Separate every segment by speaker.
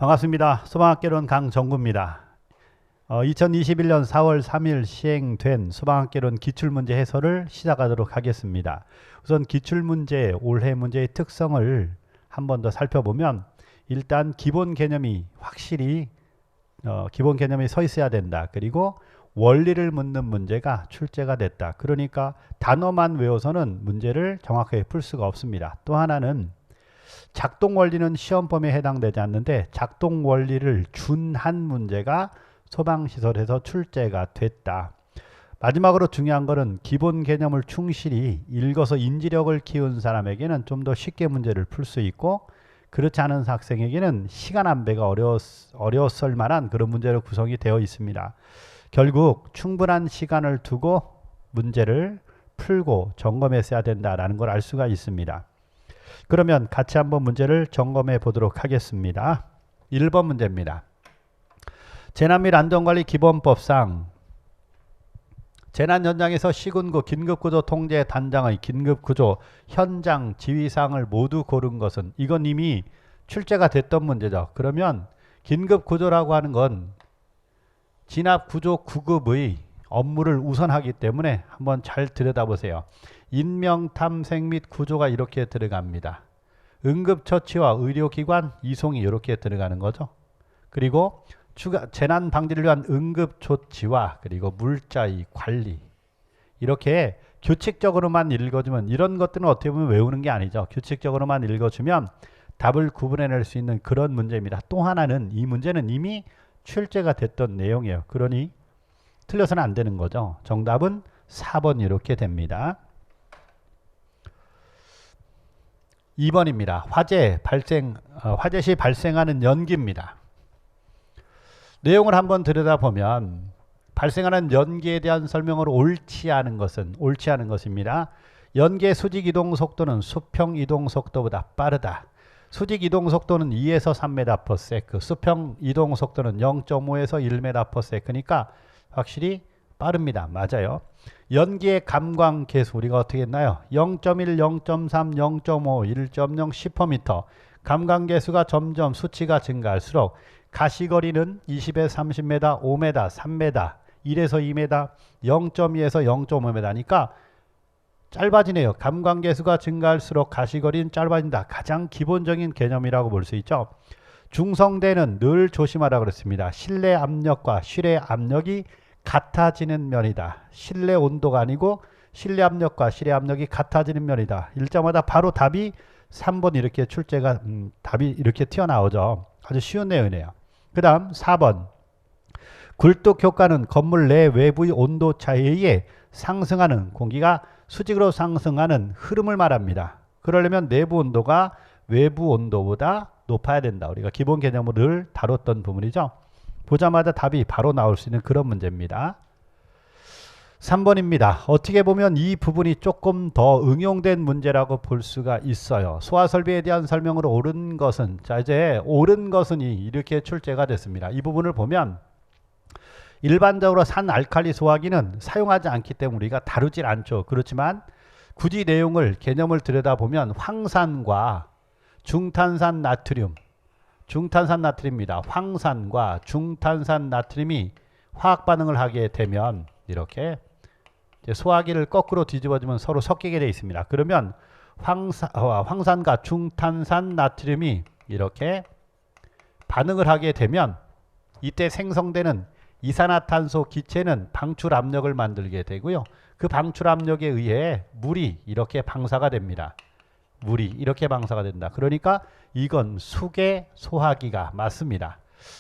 Speaker 1: 반갑습니다. 소방학개론 강정구입니다. 2021년 4월 3일 시행된 소방학개론 기출문제 해설을 시작하도록 하겠습니다. 우선 기출문제, 올해 문제의 특성을 한 번 더 살펴보면 일단 기본 개념이 확실히 기본 개념이 서 있어야 된다. 그리고 원리를 묻는 문제가 출제가 됐다. 그러니까 단어만 외워서는 문제를 정확하게 풀 수가 없습니다. 또 하나는 작동 원리는 시험 범위에 해당되지 않는데 작동 원리를 준한 문제가 소방시설에서 출제가 됐다. 마지막으로 중요한 것은 기본 개념을 충실히 읽어서 인지력을 키운 사람에게는 좀 더 쉽게 문제를 풀 수 있고, 그렇지 않은 학생에게는 시간 안배가 어려웠을 만한 그런 문제로 구성이 되어 있습니다. 결국 충분한 시간을 두고 문제를 풀고 점검했어야 된다라는 걸 알 수가 있습니다. 그러면 같이 한번 문제를 점검해 보도록 하겠습니다. 1번 문제입니다. 재난 및 안전관리 기본법상 재난 현장에서 시군구 긴급구조 통제 단장의 긴급구조 현장 지휘사항을 모두 고른 것은, 이건 이미 출제가 됐던 문제죠. 그러면 긴급구조라고 하는 건 진압구조 구급의 업무를 우선하기 때문에 한번 잘 들여다보세요. 인명탐색 및 구조가 이렇게 들어갑니다. 응급처치와 의료기관 이송이 이렇게 들어가는 거죠. 그리고 추가 재난 방지를 위한 응급조치와 그리고 물자의 관리, 이렇게 규칙적으로만 읽어주면, 이런 것들은 어떻게 보면 외우는 게 아니죠. 규칙적으로만 읽어주면 답을 구분해낼 수 있는 그런 문제입니다. 또 하나는 이 문제는 이미 출제가 됐던 내용이에요. 그러니 틀려서는 안 되는 거죠. 정답은 4번 이렇게 됩니다. 2번입니다. 화재 시 발생하는 연기입니다. 내용을 한번 들여다보면 발생하는 연기에 대한 설명을 옳지 않은 것입니다. 연기의 수직 이동 속도는 수평 이동 속도보다 빠르다. 수직 이동 속도는 2에서 3m/s, 수평 이동 속도는 0.5에서 1m/s니까 확실히 빠릅니다. 맞아요. 연기의 감광 계수 우리가 어떻게 했나요? 0.1, 0.3, 0.5, 1.0, 10m. 감광 계수가 점점 수치가 증가할수록 가시거리는 20에서 30m, 5m, 3m, 1에서 2m, 0.2에서 0.5m니까 짧아지네요. 감광 계수가 증가할수록 가시거리는 짧아진다. 가장 기본적인 개념이라고 볼 수 있죠. 중성대는 늘 조심하라 그랬습니다. 실내 압력과 실외 압력이 같아지는 면이다. 실내 온도가 아니고 실내 압력과 실외 압력이 같아지는 면이다. 읽자마자 바로 답이 3번 이렇게 출제가 답이 이렇게 튀어나오죠. 아주 쉬운 내용이네요. 그 다음 4번. 굴뚝 효과는 건물 내 외부의 온도 차이에 의해 상승하는, 공기가 수직으로 상승하는 흐름을 말합니다. 그러려면 내부 온도가 외부 온도보다 높아야 된다. 우리가 기본 개념을 다뤘던 부분이죠. 보자마자 답이 바로 나올 수 있는 그런 문제입니다. 3번입니다. 어떻게 보면 이 부분이 조금 더 응용된 문제라고 볼 수가 있어요. 소화설비에 대한 설명으로 옳은 것은, 자 이제 옳은 것은이 이렇게 출제가 됐습니다. 이 부분을 보면 일반적으로 산알칼리 소화기는 사용하지 않기 때문에 우리가 다루질 않죠. 그렇지만 굳이 내용을 개념을 들여다보면 황산과 중탄산 나트륨입니다. 황산과 중탄산 나트륨이 화학 반응을 하게 되면 이렇게 소화기를 거꾸로 뒤집어주면 서로 섞이게 되어 있습니다. 그러면 황산과 중탄산 나트륨이 이렇게 반응을 하게 되면 이때 생성되는 이산화탄소 기체는 방출 압력을 만들게 되고요. 그 방출 압력에 의해 물이 이렇게 방사가 됩니다. 물이 이렇게 방사가 된다. 그러니까 이건 수계 소화기가 맞습니다.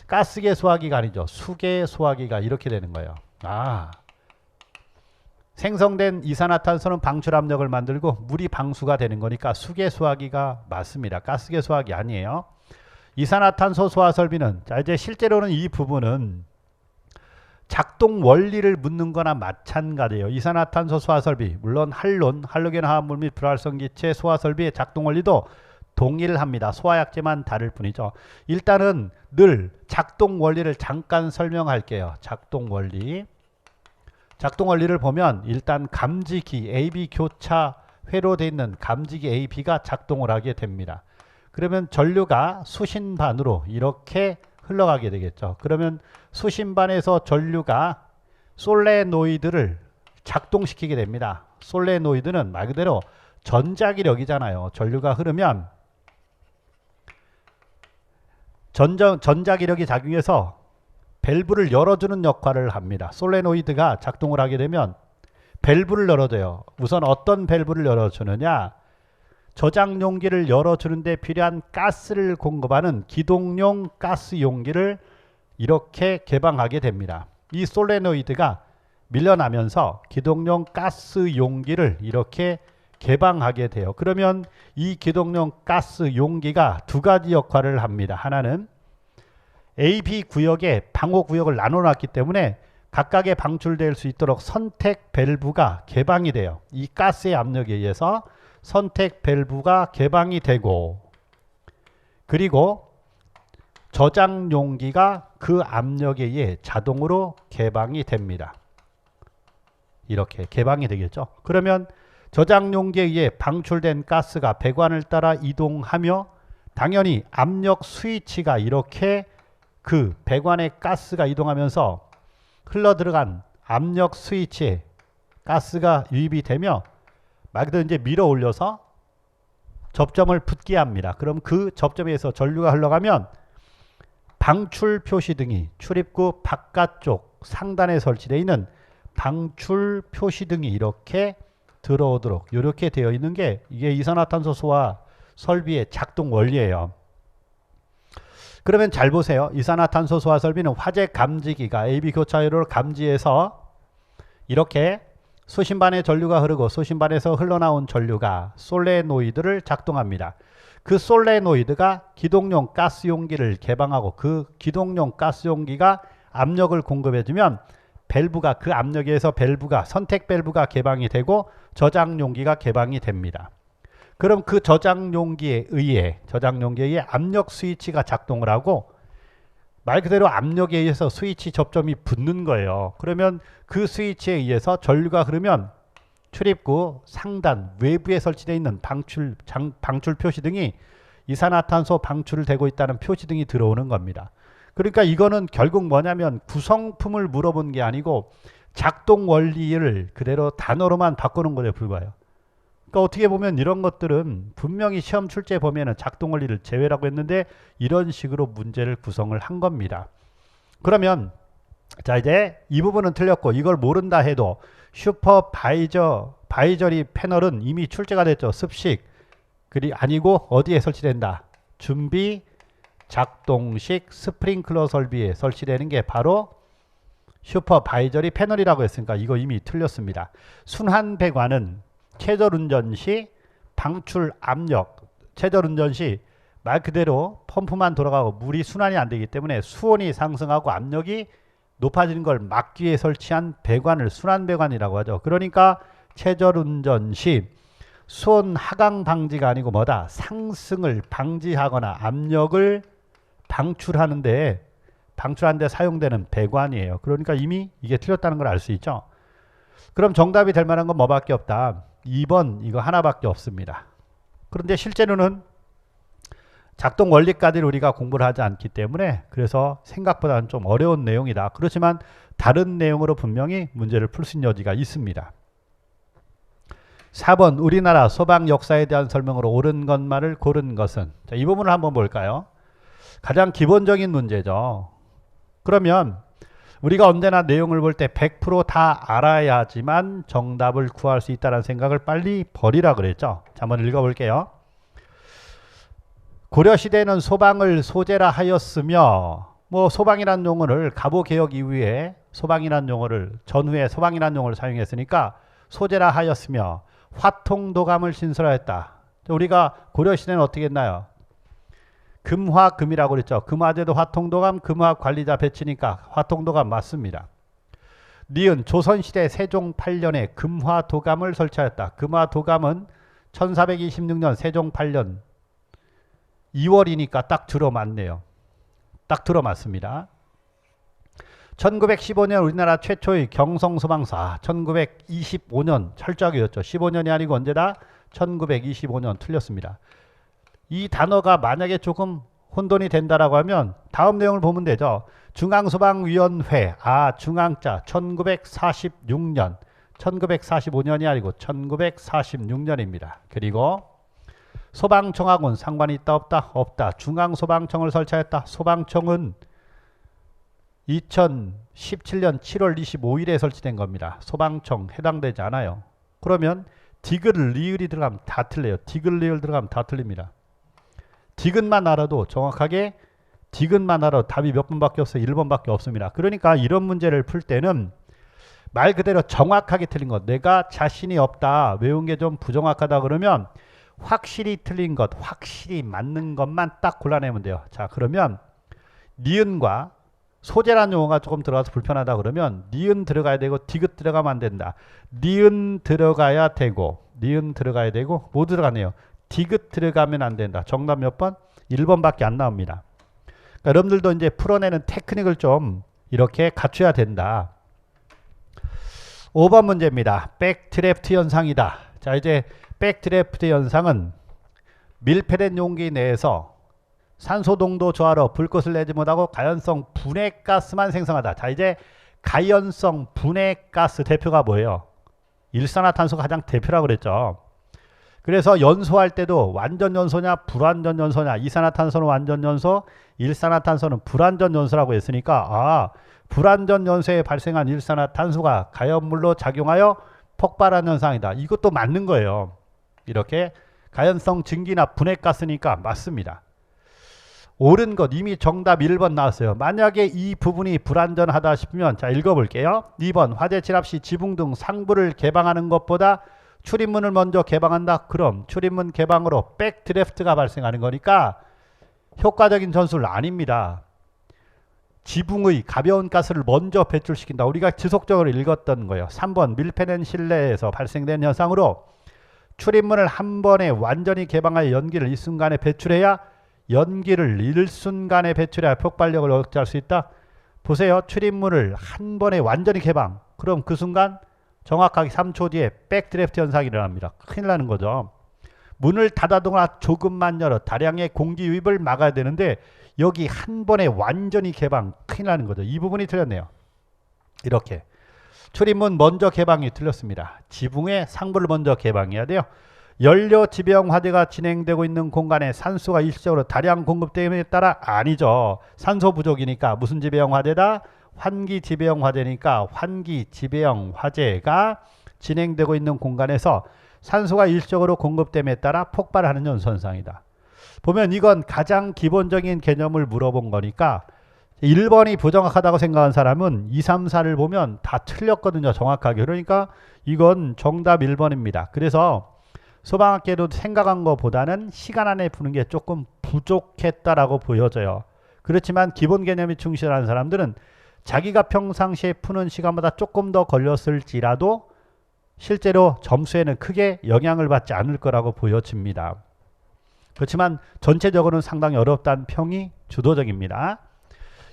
Speaker 1: 가스계 소화기가 아니죠. 수계 소화기가 이렇게 되는 거예요. 생성된 이산화탄소는 방출 압력을 만들고 물이 방수가 되는 거니까 수계 소화기가 맞습니다. 가스계 소화기 아니에요. 이산화탄소 소화설비는, 자 이제 실제로는 이 부분은 작동 원리를 묻는 거나 마찬가지예요. 이산화탄소 소화설비, 물론 할로겐 화합물 및 불활성기체 소화설비의 작동 원리도 동일합니다. 소화약제만 다를 뿐이죠. 일단은 늘 작동 원리를 잠깐 설명할게요. 작동 원리를 보면 일단 감지기 AB 교차 회로 되어 있는 감지기 AB가 작동을 하게 됩니다. 그러면 전류가 수신반으로 이렇게 흘러가게 되겠죠. 그러면 수신반에서 전류가 솔레노이드를 작동시키게 됩니다. 솔레노이드는 말 그대로 전자기력이잖아요. 전류가 흐르면 전자기력이 작용해서 밸브를 열어주는 역할을 합니다. 솔레노이드가 작동을 하게 되면 밸브를 열어줘요. 우선 어떤 밸브를 열어주느냐? 저장 용기를 열어주는데 필요한 가스를 공급하는 기동용 가스 용기를 이렇게 개방하게 됩니다. 이 솔레노이드가 밀려나면서 기동용 가스 용기를 이렇게 개방하게 돼요. 그러면 이 기동용 가스 용기가 두 가지 역할을 합니다. 하나는 A, B 구역에 방호 구역을 나눠놨기 때문에 각각의 방출될 수 있도록 선택 밸브가 개방이 돼요. 이 가스의 압력에 의해서 선택 밸브가 개방이 되고, 그리고 저장 용기가 그 압력에 의해 자동으로 개방이 됩니다. 이렇게 개방이 되겠죠. 그러면 저장 용기에 의해 방출된 가스가 배관을 따라 이동하며 당연히 압력 스위치가 이렇게 그 배관의 가스가 이동하면서 흘러 들어간 압력 스위치에 가스가 유입이 되며 말 그대로 이제 밀어 올려서 접점을 붙게 합니다. 그럼 그 접점에서 전류가 흘러가면 방출 표시등이 출입구 바깥쪽 상단에 설치되어 있는 방출 표시등이 이렇게 들어오도록 이렇게 되어 있는 게 이게 이산화탄소 소화 설비의 작동 원리예요. 그러면 잘 보세요. 이산화탄소 소화 설비는 화재 감지기가 AB 교차율을 감지해서 이렇게 수신반에 전류가 흐르고 수신반에서 흘러나온 전류가 솔레노이드를 작동합니다. 그 솔레노이드가 기동용 가스 용기를 개방하고 그 기동용 가스 용기가 압력을 공급해주면 밸브가 그 압력에 의해서 밸브가 선택 밸브가 개방이 되고 저장 용기가 개방이 됩니다. 그럼 그 저장 용기에 의해 압력 스위치가 작동을 하고 말 그대로 압력에 의해서 스위치 접점이 붙는 거예요. 그러면 그 스위치에 의해서 전류가 흐르면 출입구 상단 외부에 설치되어 있는 방출 표시등이 이산화탄소 방출되고 있다는 표시등이 들어오는 겁니다. 그러니까 이거는 결국 뭐냐면 구성품을 물어본 게 아니고 작동 원리를 그대로 단어로만 바꾸는 것에 불과해요. 그러니까 어떻게 보면 이런 것들은 분명히 시험 출제에 보면은 작동 원리를 제외라고 했는데 이런 식으로 문제를 구성을 한 겁니다. 그러면 자 이제 이 부분은 틀렸고 이걸 모른다 해도 슈퍼바이저리 패널은 이미 출제가 됐죠. 습식 그리 아니고 어디에 설치된다? 준비 작동식 스프링클러 설비에 설치되는 게 바로 슈퍼바이저리 패널이라고 했으니까 이거 이미 틀렸습니다. 순환 배관은 최저운전 시 방출 압력, 최저운전 시 말 그대로 펌프만 돌아가고 물이 순환이 안 되기 때문에 수온이 상승하고 압력이 높아지는 걸 막기 위해 설치한 배관을 순환 배관이라고 하죠. 그러니까 최저운전 시 수온 하강 방지가 아니고 뭐다? 상승을 방지하거나 압력을 방출하는데 사용되는 배관이에요. 그러니까 이미 이게 틀렸다는 걸 알 수 있죠. 그럼 정답이 될 만한 건 뭐밖에 없다? 2번 이거 하나밖에 없습니다. 그런데 실제로는 작동 원리까지를 우리가 공부를 하지 않기 때문에 그래서 생각보다는 좀 어려운 내용이다. 그렇지만 다른 내용으로 분명히 문제를 풀 수 있는 여지가 있습니다. 4번 우리나라 소방 역사에 대한 설명으로 옳은 것만을 고른 것은? 자, 이 부분을 한번 볼까요? 가장 기본적인 문제죠. 그러면 우리가 언제나 내용을 볼 때 100% 다 알아야지만 정답을 구할 수 있다는 생각을 빨리 버리라 그랬죠. 자, 한번 읽어볼게요. 고려시대에는 소방을 소재라 하였으며 뭐 소방이라는 용어를 갑오개혁 이후에 소방이라는 용어를 전후에 소방이라는 용어를 사용했으니까 소재라 하였으며 화통도감을 신설하였다. 우리가 고려시대는 어떻게 했나요? 금화금이라고 그랬죠. 금화제도 화통도감 금화관리자 배치니까 화통도감 맞습니다. 니은 조선시대 세종 8년에 금화도감을 설치하였다. 금화도감은 1426년 세종 8년 2월이니까 딱 들어맞네요. 딱 들어맞습니다. 1915년 우리나라 최초의 경성소방사 1925년 철저하게 였죠. 15년이 아니고 언제다? 1925년 틀렸습니다. 이 단어가 만약에 조금 혼돈이 된다라고 하면 다음 내용을 보면 되죠. 중앙소방위원회, 중앙자 1946년, 1945년이 아니고 1946년입니다. 그리고 소방청하고는 상관이 있다 없다? 없다. 중앙소방청을 설치하였다. 소방청은 2017년 7월 25일에 설치된 겁니다. 소방청 해당되지 않아요. 그러면 디귿, 리을이 들어가면 다 틀려요. 디귿, 리을 들어가면 다 틀립니다. 디귿만 알아도 정확하게 디귿만 알아도 답이 몇 번밖에 없어요. 1번밖에 없습니다. 그러니까 이런 문제를 풀 때는 말 그대로 정확하게 틀린 것, 내가 자신이 없다, 외운 게 좀 부정확하다 그러면 확실히 틀린 것, 확실히 맞는 것만 딱 골라내면 돼요. 자, 그러면 니은과 소재라는 용어가 조금 들어가서 불편하다 그러면 니은 들어가야 되고 디귿 들어가면 안 된다. 니은 들어가야 되고 뭐 들어가네요. 디귿 들어가면 안 된다. 정답 몇 번? 1번밖에 안 나옵니다. 그러니까 여러분들도 이제 풀어내는 테크닉을 좀 이렇게 갖춰야 된다. 5번 문제입니다. 백드래프트 현상이다. 자, 이제 백드래프트 현상은 밀폐된 용기 내에서 산소 농도 저하로 불꽃을 내지 못하고 가연성 분해가스만 생성하다. 자, 이제 가연성 분해가스 대표가 뭐예요? 일산화탄소가 가장 대표라고 그랬죠. 그래서 연소할 때도 완전 연소냐 불완전 연소냐, 이산화탄소는 완전 연소, 일산화탄소는 불완전 연소라고 했으니까 불완전 연소에 발생한 일산화탄소가 가연물로 작용하여 폭발한 현상이다. 이것도 맞는 거예요. 이렇게 가연성 증기나 분해가스니까 맞습니다. 옳은 것 이미 정답 1번 나왔어요. 만약에 이 부분이 불완전하다 싶으면 자, 읽어볼게요. 2번 화재 진압 시 지붕 등 상부를 개방하는 것보다 출입문을 먼저 개방한다. 그럼 출입문 개방으로 백드래프트가 발생하는 거니까 효과적인 전술 아닙니다. 지붕의 가벼운 가스를 먼저 배출시킨다. 우리가 지속적으로 읽었던 거예요. 3번 밀폐된 실내에서 발생된 현상으로 출입문을 한 번에 완전히 개방하여 연기를 이 순간에 배출해야 연기를 일순간에 배출해야 폭발력을 억제할 수 있다. 보세요. 출입문을 한 번에 완전히 개방. 그럼 그 순간 정확하게 3초 뒤에 백드래프트 현상이 일어납니다. 큰일 나는 거죠. 문을 닫아두거나 조금만 열어 다량의 공기 유입을 막아야 되는데 여기 한 번에 완전히 개방. 큰일 나는 거죠. 이 부분이 틀렸네요. 이렇게 출입문 먼저 개방이 틀렸습니다. 지붕의 상부를 먼저 개방해야 돼요. 연료 지배형 화재가 진행되고 있는 공간에 산소가 일시적으로 다량 공급됨에 따라 아니죠. 산소 부족이니까 무슨 지배형 화재다? 환기 지배형 화재니까 환기 지배형 화재가 진행되고 있는 공간에서 산소가 일시적으로 공급됨에 따라 폭발하는 현상이다. 보면 이건 가장 기본적인 개념을 물어본 거니까 1번이 부정확하다고 생각한 사람은 2, 3, 4를 보면 다 틀렸거든요. 정확하게. 그러니까 이건 정답 1번입니다. 그래서 소방학계도 생각한 것보다는 시간 안에 푸는 게 조금 부족했다라고 보여져요. 그렇지만 기본 개념이 충실한 사람들은 자기가 평상시에 푸는 시간보다 조금 더 걸렸을지라도 실제로 점수에는 크게 영향을 받지 않을 거라고 보여집니다. 그렇지만 전체적으로는 상당히 어렵다는 평이 주도적입니다.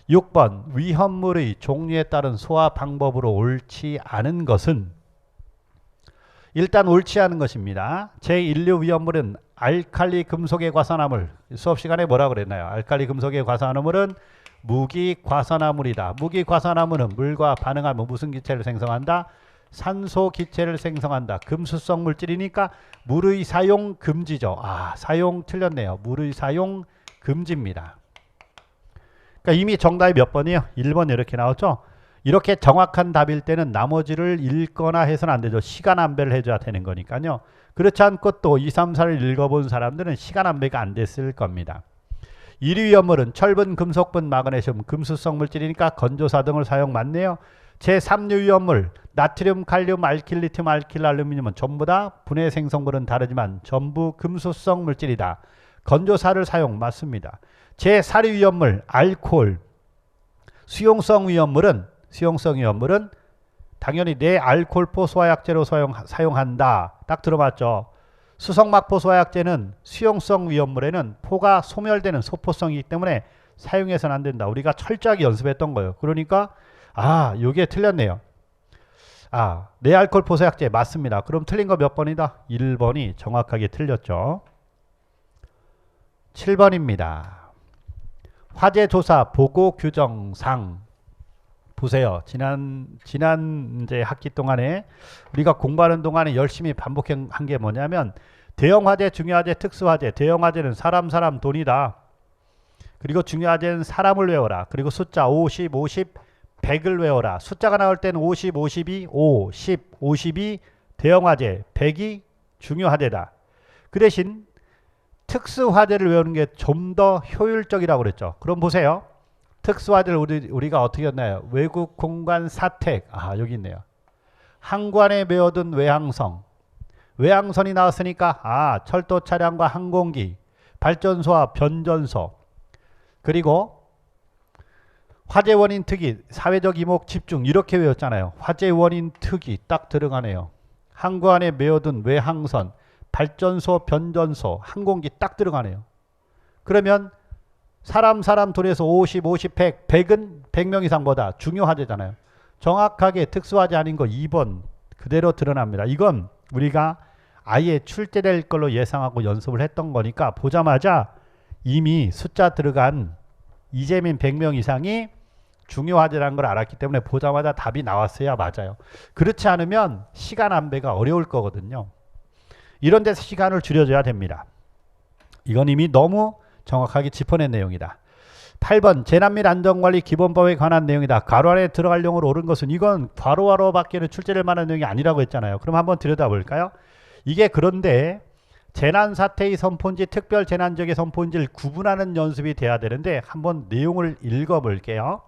Speaker 1: 6번 위험물의 종류에 따른 소화 방법으로 옳지 않은 것은 일단 옳지 않은 것입니다. 제1류 위험물은 알칼리 금속의 과산화물. 수업 시간에 뭐라 그랬나요? 알칼리 금속의 과산화물은 무기과산화물이다. 무기과산화물은 물과 반응하면 무슨 기체를 생성한다? 산소 기체를 생성한다. 금수성 물질이니까 물의 사용 금지죠. 사용 틀렸네요. 물의 사용 금지입니다. 그러니까 이미 정답이 몇 번이에요? 1번 이렇게 나왔죠? 이렇게 정확한 답일 때는 나머지를 읽거나 해서는 안 되죠. 시간 안배를 해줘야 되는 거니까요. 그렇지 않고 또 2, 3, 4를 읽어본 사람들은 시간 안배가 안 됐을 겁니다. 1위 위험물은 철분, 금속분, 마그네슘, 금수성 물질이니까 건조사 등을 사용 맞네요. 제3류 위험물 나트륨, 칼륨, 알킬, 리튬, 알킬, 알루미늄은 전부 다 분해 생성물은 다르지만 전부 금수성 물질이다. 건조사를 사용 맞습니다. 제4류 위험물 알코올 수용성 위험물은 당연히 내알코올포 소화약제로 사용한다. 딱 들어봤죠. 수성막포 소화약제는 수용성 위험물에는 포가 소멸되는 소포성이기 때문에 사용해서는 안 된다. 우리가 철저하게 연습했던 거예요. 그러니까 이게 틀렸네요. 내알코올포 소화약제 맞습니다. 그럼 틀린 거 몇 번이다? 1번이 정확하게 틀렸죠. 7번입니다. 화재 조사 보고 규정상. 보세요. 지난 이제 학기 동안에 우리가 공부하는 동안에 열심히 반복한 게 뭐냐면 대형 화재, 중요 화재, 특수 화재. 대형 화재는 사람 돈이다. 그리고 중요 화재는 사람을 외워라. 그리고 숫자 50, 100을 외워라. 숫자가 나올 때는 50, 52, 5, 10, 52 대형 화재, 100이 중요 화재다. 그 대신 특수 화재를 외우는 게 좀 더 효율적이라고 그랬죠. 그럼 보세요. 특수 화재를 우리가 어떻게 했나요? 외국 공간 사택. 여기 있네요. 항구안에 메어둔 외항성. 외항선이 나왔으니까 철도 차량과 항공기, 발전소와 변전소. 그리고 화재 원인 특이, 사회적 이목 집중 이렇게 외웠잖아요. 화재 원인 특이 딱 들어가네요. 항구안에 메어둔 외항선, 발전소, 변전소, 항공기 딱 들어가네요. 그러면 사람 돈에서 50, 100, 100은 100명 이상보다 중요 화재잖아요. 정확하게 특수 화재 아닌 거 2번 그대로 드러납니다. 이건 우리가 아예 출제될 걸로 예상하고 연습을 했던 거니까 보자마자 이미 숫자 들어간 이재민 100명 이상이 중요 화재라는 걸 알았기 때문에 보자마자 답이 나왔어야 맞아요. 그렇지 않으면 시간 안배가 어려울 거거든요. 이런 데서 시간을 줄여줘야 됩니다. 이건 이미 너무 정확하게 짚어낸 내용이다. 8번 재난 및 안전관리 기본법에 관한 내용이다. 괄호 안에 들어갈 용어로 옳은 것은 이건 괄호밖에는 출제될 만한 내용이 아니라고 했잖아요. 그럼 한번 들여다볼까요? 이게 그런데 재난사태의 선포인지 특별재난지역의 선포인지를 구분하는 연습이 돼야 되는데 한번 내용을 읽어볼게요.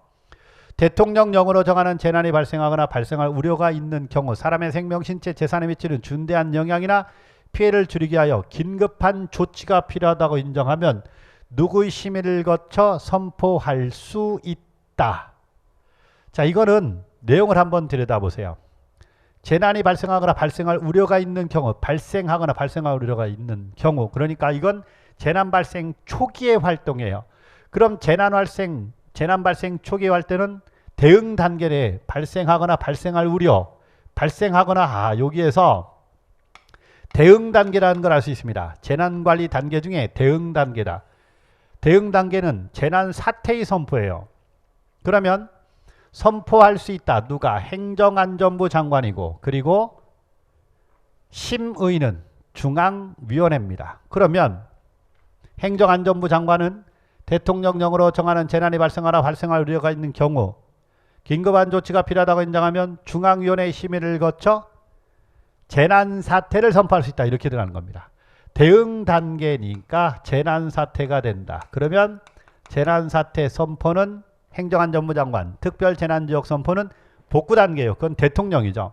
Speaker 1: 대통령령으로 정하는 재난이 발생하거나 발생할 우려가 있는 경우 사람의 생명, 신체, 재산에 미치는 중대한 영향이나 피해를 줄이기 위하여 긴급한 조치가 필요하다고 인정하면 누구의 심의를 거쳐 선포할 수 있다. 자, 이거는 내용을 한번 들여다보세요. 재난이 발생하거나 발생할 우려가 있는 경우, 발생하거나 발생할 우려가 있는 경우, 그러니까 이건 재난 발생 초기의 활동이에요. 그럼 재난 발생 초기에 할 때는 대응 단계 내에 발생하거나 발생할 우려, 발생하거나 여기에서 대응 단계라는 걸 알 수 있습니다. 재난관리 단계 중에 대응 단계다. 대응 단계는 재난 사태의 선포예요. 그러면 선포할 수 있다. 누가? 행정안전부 장관이고 그리고 심의는 중앙위원회입니다. 그러면 행정안전부 장관은 대통령령으로 정하는 재난이 발생하거나 발생할 우려가 있는 경우 긴급한 조치가 필요하다고 인정하면 중앙위원회의 심의를 거쳐 재난사태를 선포할 수 있다. 이렇게 들어가는 겁니다. 대응 단계니까 재난사태가 된다. 그러면 재난사태 선포는 행정안전부 장관, 특별재난지역 선포는 복구 단계예요. 그건 대통령이죠.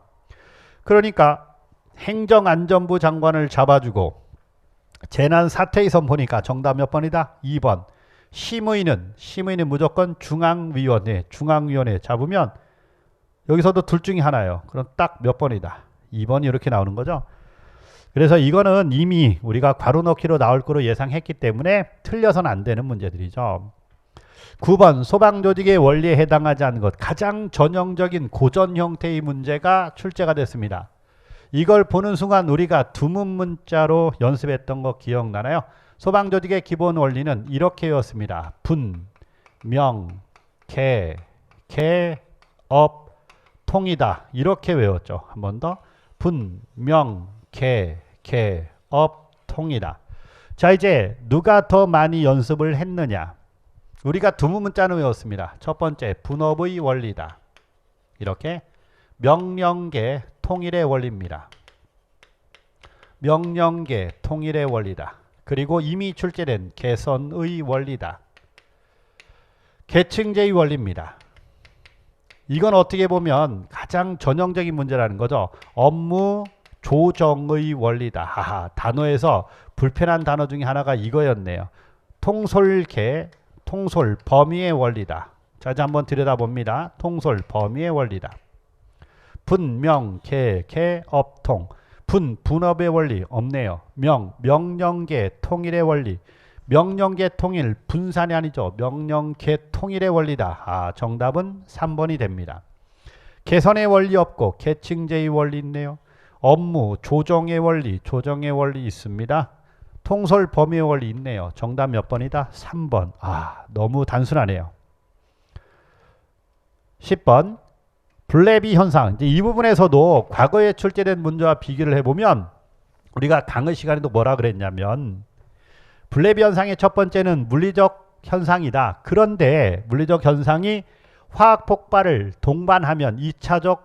Speaker 1: 그러니까 행정안전부 장관을 잡아주고 재난사태의 선포니까 정답 몇 번이다? 2번. 심의는 무조건 중앙위원회 잡으면 여기서도 둘 중에 하나예요. 그럼 딱 몇 번이다? 2번이 이렇게 나오는 거죠. 그래서 이거는 이미 우리가 괄호 넣기로 나올 거로 예상했기 때문에 틀려서는 안 되는 문제들이죠. 9번 소방조직의 원리에 해당하지 않는 것. 가장 전형적인 고전 형태의 문제가 출제가 됐습니다. 이걸 보는 순간 우리가 두문 문자로 연습했던 거 기억나나요? 소방조직의 기본 원리는 이렇게 외웠습니다. 분, 명, 개, 업, 통이다. 이렇게 외웠죠. 한 번 더. 분, 명, 개, 업, 통이다. 자, 이제 누가 더 많이 연습을 했느냐? 우리가 두문 문자는 외웠습니다. 첫 번째, 분업의 원리다. 이렇게 명령계 통일의 원리입니다. 명령계 통일의 원리다. 그리고 이미 출제된 개선의 원리다. 계층제의 원리입니다. 이건 어떻게 보면 가장 전형적인 문제라는 거죠. 업무 조정의 원리다. 단어에서 불편한 단어 중에 하나가 이거였네요. 통솔계, 통솔 범위의 원리다. 자, 이제 한번 들여다봅니다. 통솔 범위의 원리다. 분, 명, 개, 업, 통. 분업의 원리 없네요. 명령계 통일의 원리. 명령계 통일 분산이 아니죠. 명령계 통일의 원리다. 정답은 3번이 됩니다. 개선의 원리 없고 계층제의 원리 있네요. 업무 조정의 원리 있습니다. 통솔 범위의 원리 있네요. 정답 몇 번이다? 3번. 아, 너무 단순하네요. 10번. 블래비 현상. 이제 이 부분에서도 과거에 출제된 문제와 비교를 해보면 우리가 강의 시간에도 뭐라 그랬냐면 블래비 현상의 첫 번째는 물리적 현상이다. 그런데 물리적 현상이 화학 폭발을 동반하면 2차적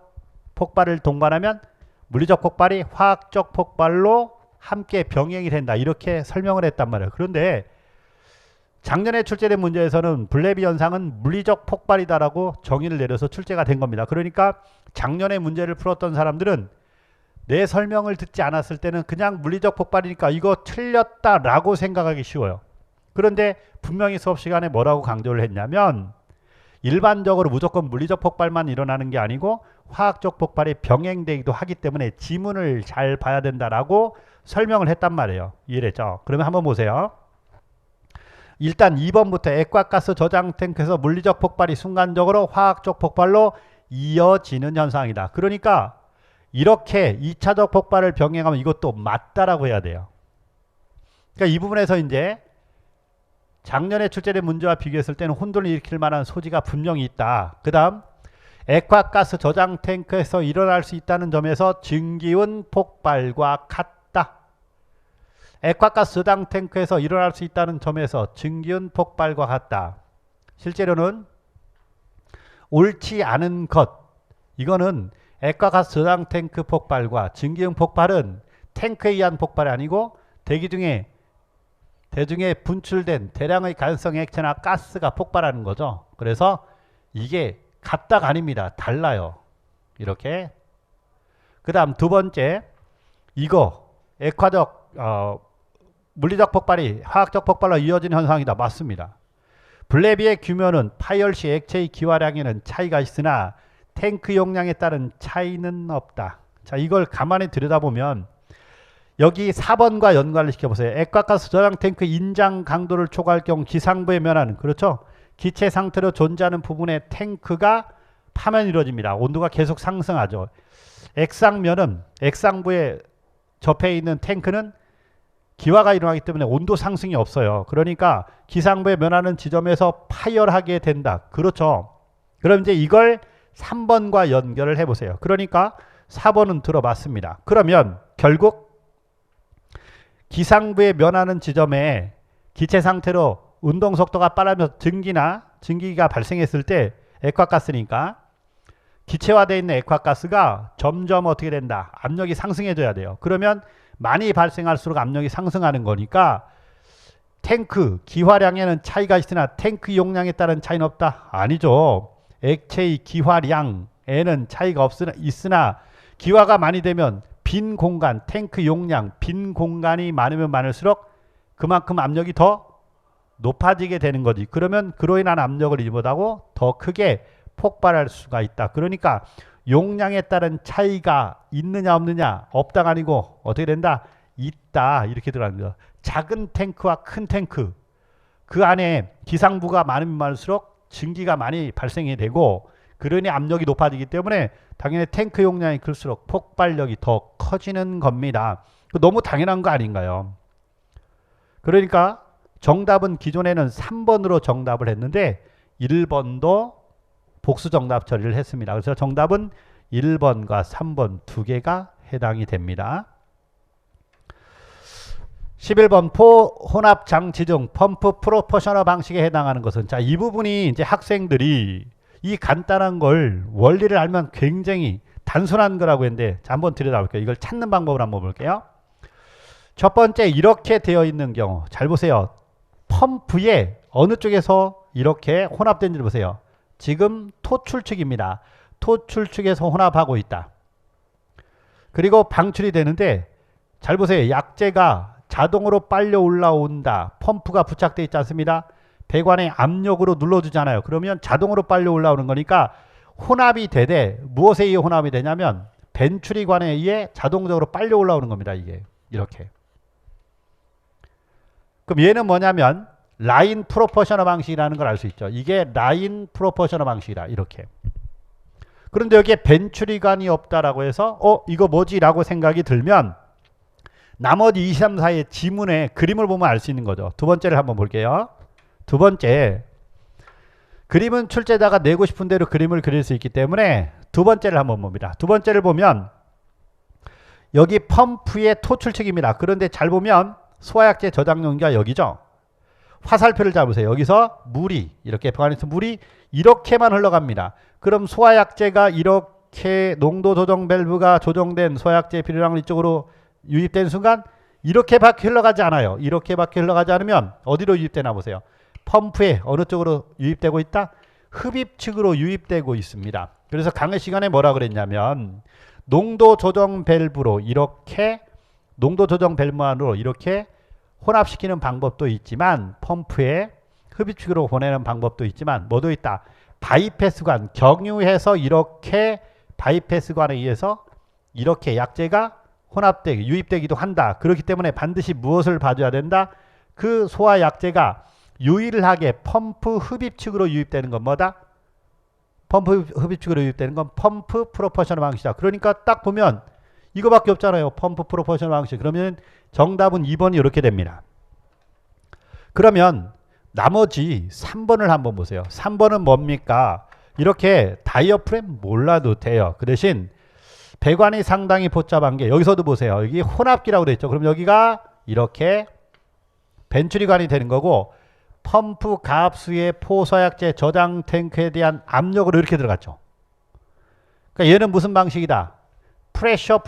Speaker 1: 폭발을 동반하면 물리적 폭발이 화학적 폭발로 함께 병행이 된다. 이렇게 설명을 했단 말이에요. 그런데 작년에 출제된 문제에서는 블래비 현상은 물리적 폭발이다라고 정의를 내려서 출제가 된 겁니다. 그러니까 작년에 문제를 풀었던 사람들은 내 설명을 듣지 않았을 때는 그냥 물리적 폭발이니까 이거 틀렸다라고 생각하기 쉬워요. 그런데 분명히 수업 시간에 뭐라고 강조를 했냐면 일반적으로 무조건 물리적 폭발만 일어나는 게 아니고 화학적 폭발이 병행되기도 하기 때문에 지문을 잘 봐야 된다라고 설명을 했단 말이에요. 이해됐죠? 그러면 한번 보세요. 일단 2번부터 액화가스 저장 탱크에서 물리적 폭발이 순간적으로 화학적 폭발로 이어지는 현상이다. 그러니까 이렇게 2차적 폭발을 병행하면 이것도 맞다라고 해야 돼요. 그러니까 이 부분에서 이제 작년에 출제된 문제와 비교했을 때는 혼돈을 일으킬 만한 소지가 분명히 있다. 그 다음 액화가스 저장 탱크에서 일어날 수 있다는 점에서 증기운 폭발과 같다. 액화가스 저장 탱크에서 일어날 수 있다는 점에서 증기운 폭발과 같다. 실제로는 옳지 않은 것. 이거는 액화가스 저장 탱크 폭발과 증기운 폭발은 탱크에 의한 폭발이 아니고 대중에 분출된 대량의 가연성 액체나 가스가 폭발하는 거죠. 그래서 이게 같다가 아닙니다. 달라요. 이렇게. 그 다음 두 번째, 이거 물리적 폭발이 화학적 폭발로 이어지는 현상이다. 맞습니다. 블래비의 규모는 파열 시 액체의 기화량에는 차이가 있으나 탱크 용량에 따른 차이는 없다. 자, 이걸 가만히 들여다보면 여기 4번과 연관을 시켜보세요. 액화가스 저장 탱크 인장 강도를 초과할 경우 기상부의 면하는, 그렇죠? 기체 상태로 존재하는 부분의 탱크가 파면 이루어집니다. 온도가 계속 상승하죠. 액상면은 액상부에 접해 있는 탱크는 기화가 일어나기 때문에 온도 상승이 없어요. 그러니까 기상부에 면하는 지점에서 파열하게 된다. 그렇죠? 그럼 이제 이걸 3번과 연결을 해보세요. 그러니까 4번은 들어봤습니다. 그러면 결국 기상부에 면하는 지점에 기체 상태로 운동 속도가 빠르면서 증기가 발생했을 때 액화가스니까 기체화되어 있는 액화가스가 점점 어떻게 된다? 압력이 상승해져야 돼요. 그러면 많이 발생할수록 압력이 상승하는 거니까 탱크 기화량에는 차이가 있으나 탱크 용량에 따른 차이는 없다? 아니죠. 액체의 기화량에는 차이가 있으나 기화가 많이 되면 빈 공간, 탱크 용량, 빈 공간이 많으면 많을수록 그만큼 압력이 더 높아지게 되는 거지. 그러면 그로 인한 압력을 이보다고 더 크게 폭발할 수가 있다. 그러니까 용량에 따른 차이가 있느냐 없느냐, 없다가 아니고 어떻게 된다? 있다. 이렇게 들어가는 거죠. 작은 탱크와 큰 탱크, 그 안에 기상부가 많으면 많을수록 증기가 많이 발생이 되고 그러니 압력이 높아지기 때문에 당연히 탱크 용량이 클수록 폭발력이 더 커지는 겁니다. 너무 당연한 거 아닌가요? 그러니까 정답은 기존에는 3번으로 정답을 했는데 1번도 복수 정답 처리를 했습니다. 그래서 정답은 1번과 3번 두 개가 해당이 됩니다. 11번 포혼합 장치 중 펌프 프로포셔널 방식에 해당하는 것은, 자, 이 부분이 이제 학생들이 이 간단한 걸 원리를 알면 굉장히 단순한 거라고 했는데, 자, 한번 들여다볼게요. 이걸 찾는 방법을 한번 볼게요. 첫 번째, 이렇게 되어 있는 경우 잘 보세요. 펌프에 어느 쪽에서 이렇게 혼합된지를 보세요. 지금 토출축입니다. 토출축에서 혼합하고 있다. 그리고 방출이 되는데 잘 보세요. 약재가 자동으로 빨려 올라온다. 펌프가 부착되어 있지 않습니다. 배관에 압력으로 눌러주잖아요. 그러면 자동으로 빨려 올라오는 거니까 혼합이 되되 무엇에 의해 혼합이 되냐면 벤추리관에 의해 자동적으로 빨려 올라오는 겁니다. 이게 이렇게. 그럼 얘는 뭐냐면 라인 프로포셔널 방식이라는 걸 알 수 있죠. 이게 라인 프로포셔널 방식이다. 이렇게. 그런데 여기에 벤추리관이 없다라고 해서 이거 뭐지? 라고 생각이 들면 나머지 2, 3, 4의 지문의 그림을 보면 알 수 있는 거죠. 두 번째를 한번 볼게요. 두 번째, 그림은 출제자가 내고 싶은 대로 그림을 그릴 수 있기 때문에 두 번째를 한번 봅니다. 두 번째를 보면 여기 펌프의 토출책입니다. 그런데 잘 보면 소화약제 저장용기가 여기죠. 화살표를 잡으세요. 여기서 물이 이렇게 배관에서 물이 이렇게만 흘러갑니다. 그럼 소화약제가 이렇게 농도 조정 밸브가 조정된 소화약제 필요량을 이쪽으로 유입된 순간 이렇게밖에 흘러가지 않아요. 이렇게밖에 흘러가지 않으면 어디로 유입되나 보세요. 펌프에 어느 쪽으로 유입되고 있다? 흡입측으로 유입되고 있습니다. 그래서 강의 시간에 뭐라 그랬냐면 농도 조정 밸브로 이렇게 농도 조정 밸브 안으로 이렇게 혼합시키는 방법도 있지만 펌프에 흡입축으로 보내는 방법도 있지만 뭐도 있다. 바이패스관 경유해서 이렇게 바이패스관에 의해서 이렇게 약제가 혼합되기 유입되기도 한다. 그렇기 때문에 반드시 무엇을 봐줘야 된다. 그 소화 약제가 유일하게 펌프 흡입축으로 유입되는 건 뭐다? 펌프 흡입축으로 유입되는 건 펌프 프로포셔널 방식이다. 그러니까 딱 보면 이거밖에 없잖아요. 펌프 프로포셔널 방식. 그러면 정답은 2번이 이렇게 됩니다. 그러면 나머지 3번을 한번 보세요. 3번은 뭡니까? 이렇게 다이어프램 몰라도 돼요. 그 대신 배관이 상당히 복잡한 게 여기서도 보세요. 여기 혼합기라고 되어 있죠. 그럼 여기가 이렇게 벤츄리관이 되는 거고 펌프 가압수의 포소약제 저장 탱크에 대한 압력으로 이렇게 들어갔죠. 그러니까 얘는 무슨 방식이다? 프레셔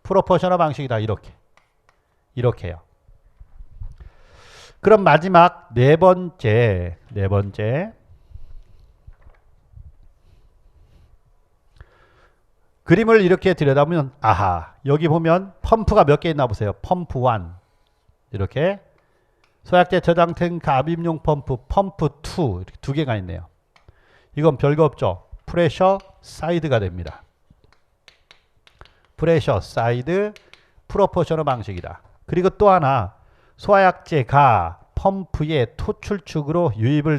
Speaker 1: 프로포셔널 방식이다. 이렇게요. 그럼 마지막 네 번째 그림을 이렇게 들여다보면 아하 여기 보면 펌프가 몇 개 있나 보세요. 펌프 1 이렇게 소약제 저장 탱크 압입용 펌프 2 이렇게 두 개가 있네요. 이건 별거 없죠. 프레셔 사이드가 됩니다. 프레셔 사이드 프로포셔널 방식이다. 그리고 또 하나 소화약제가 펌프의 토출축으로 유입이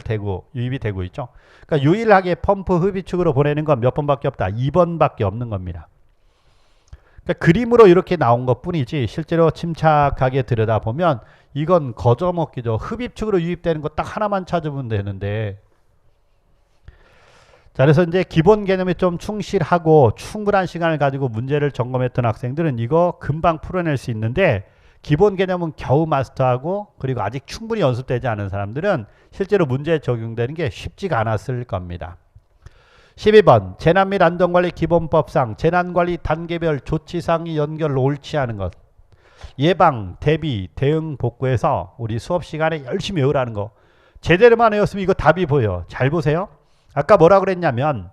Speaker 1: 되고 있죠. 그러니까 유일하게 펌프 흡입축으로 보내는 건 몇 번밖에 없다. 2번밖에 없는 겁니다. 그러니까 그림으로 이렇게 나온 것 뿐이지 실제로 침착하게 들여다보면 이건 거저먹기죠. 흡입축으로 유입되는 거 딱 하나만 찾으면 되는데 자, 그래서 이제 기본 개념에 좀 충실하고 충분한 시간을 가지고 문제를 점검했던 학생들은 이거 금방 풀어낼 수 있는데 기본 개념은 겨우 마스터하고 그리고 아직 충분히 연습되지 않은 사람들은 실제로 문제에 적용되는 게 쉽지가 않았을 겁니다. 12번 재난 및 안전관리 기본법상 재난관리 단계별 조치상의 연결 옳지 않은 것 예방, 대비, 대응, 복구해서 우리 수업 시간에 열심히 외우라는 거 제대로만 외웠으면 이거 답이 보여. 잘 보세요. 아까 뭐라 그랬냐면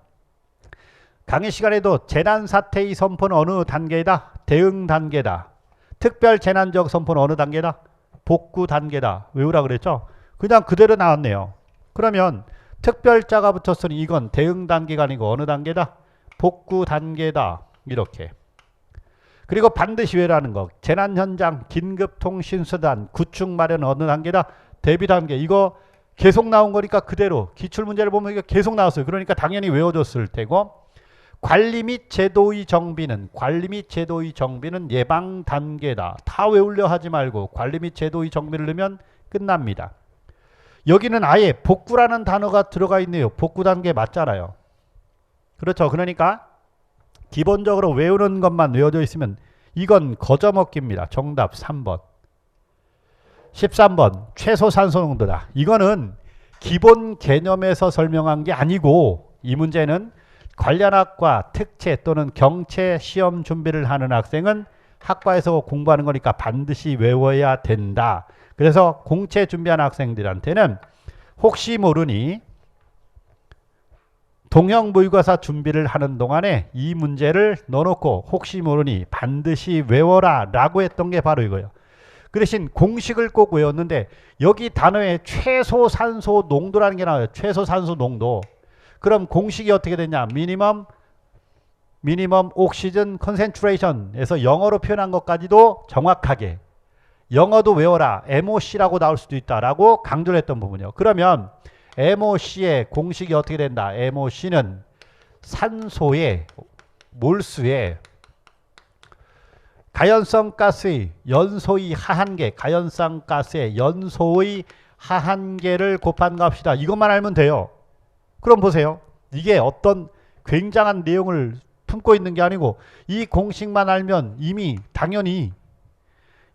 Speaker 1: 강의 시간에도 재난사태의 선포는 어느 단계이다? 대응 단계다. 특별 재난적 선포는 어느 단계다? 복구 단계다. 외우라 그랬죠? 그냥 그대로 나왔네요. 그러면 특별자가 붙었으니 이건 대응 단계가 아니고 어느 단계다? 복구 단계다. 이렇게. 그리고 반드시 외우라는 거. 재난현장, 긴급통신수단, 구축 마련 어느 단계다? 대비 단계. 이거 계속 나온 거니까 그대로 기출문제를 보면 이거 계속 나왔어요. 그러니까 당연히 외워줬을 테고 관리 및 제도의 정비는 예방 단계다. 다 외우려 하지 말고 관리 및 제도의 정비를 넣으면 끝납니다. 여기는 아예 복구라는 단어가 들어가 있네요. 복구 단계 맞잖아요. 그렇죠. 그러니까 기본적으로 외우는 것만 외워져 있으면 이건 거저먹기입니다. 정답 3번. 13번 최소 산소 농도다. 이거는 기본 개념에서 설명한 게 아니고 이 문제는 관련 학과 특채 또는 경채 시험 준비를 하는 학생은 학과에서 공부하는 거니까 반드시 외워야 된다. 그래서 공채 준비하는 학생들한테는 혹시 모르니 동형 모의고사 준비를 하는 동안에 이 문제를 넣어놓고 혹시 모르니 반드시 외워라 라고 했던 게 바로 이거예요. 그 대신 공식을 꼭 외웠는데 여기 단어에 최소 산소 농도라는 게 나와요. 최소 산소 농도. 그럼 공식이 어떻게 되냐? 미니멈 옥시전 컨센트레이션에서 영어로 표현한 것까지도 정확하게 영어도 외워라. MOC라고 나올 수도 있다라고 강조를 했던 부분이요. 그러면 MOC의 공식이 어떻게 된다? MOC는 산소의 몰수의 가연성 가스의 연소의 하한계, 가연성 가스의 연소의 하한계를 곱한 값이다. 이것만 알면 돼요. 그럼 보세요. 이게 어떤 굉장한 내용을 품고 있는 게 아니고 이 공식만 알면 이미 당연히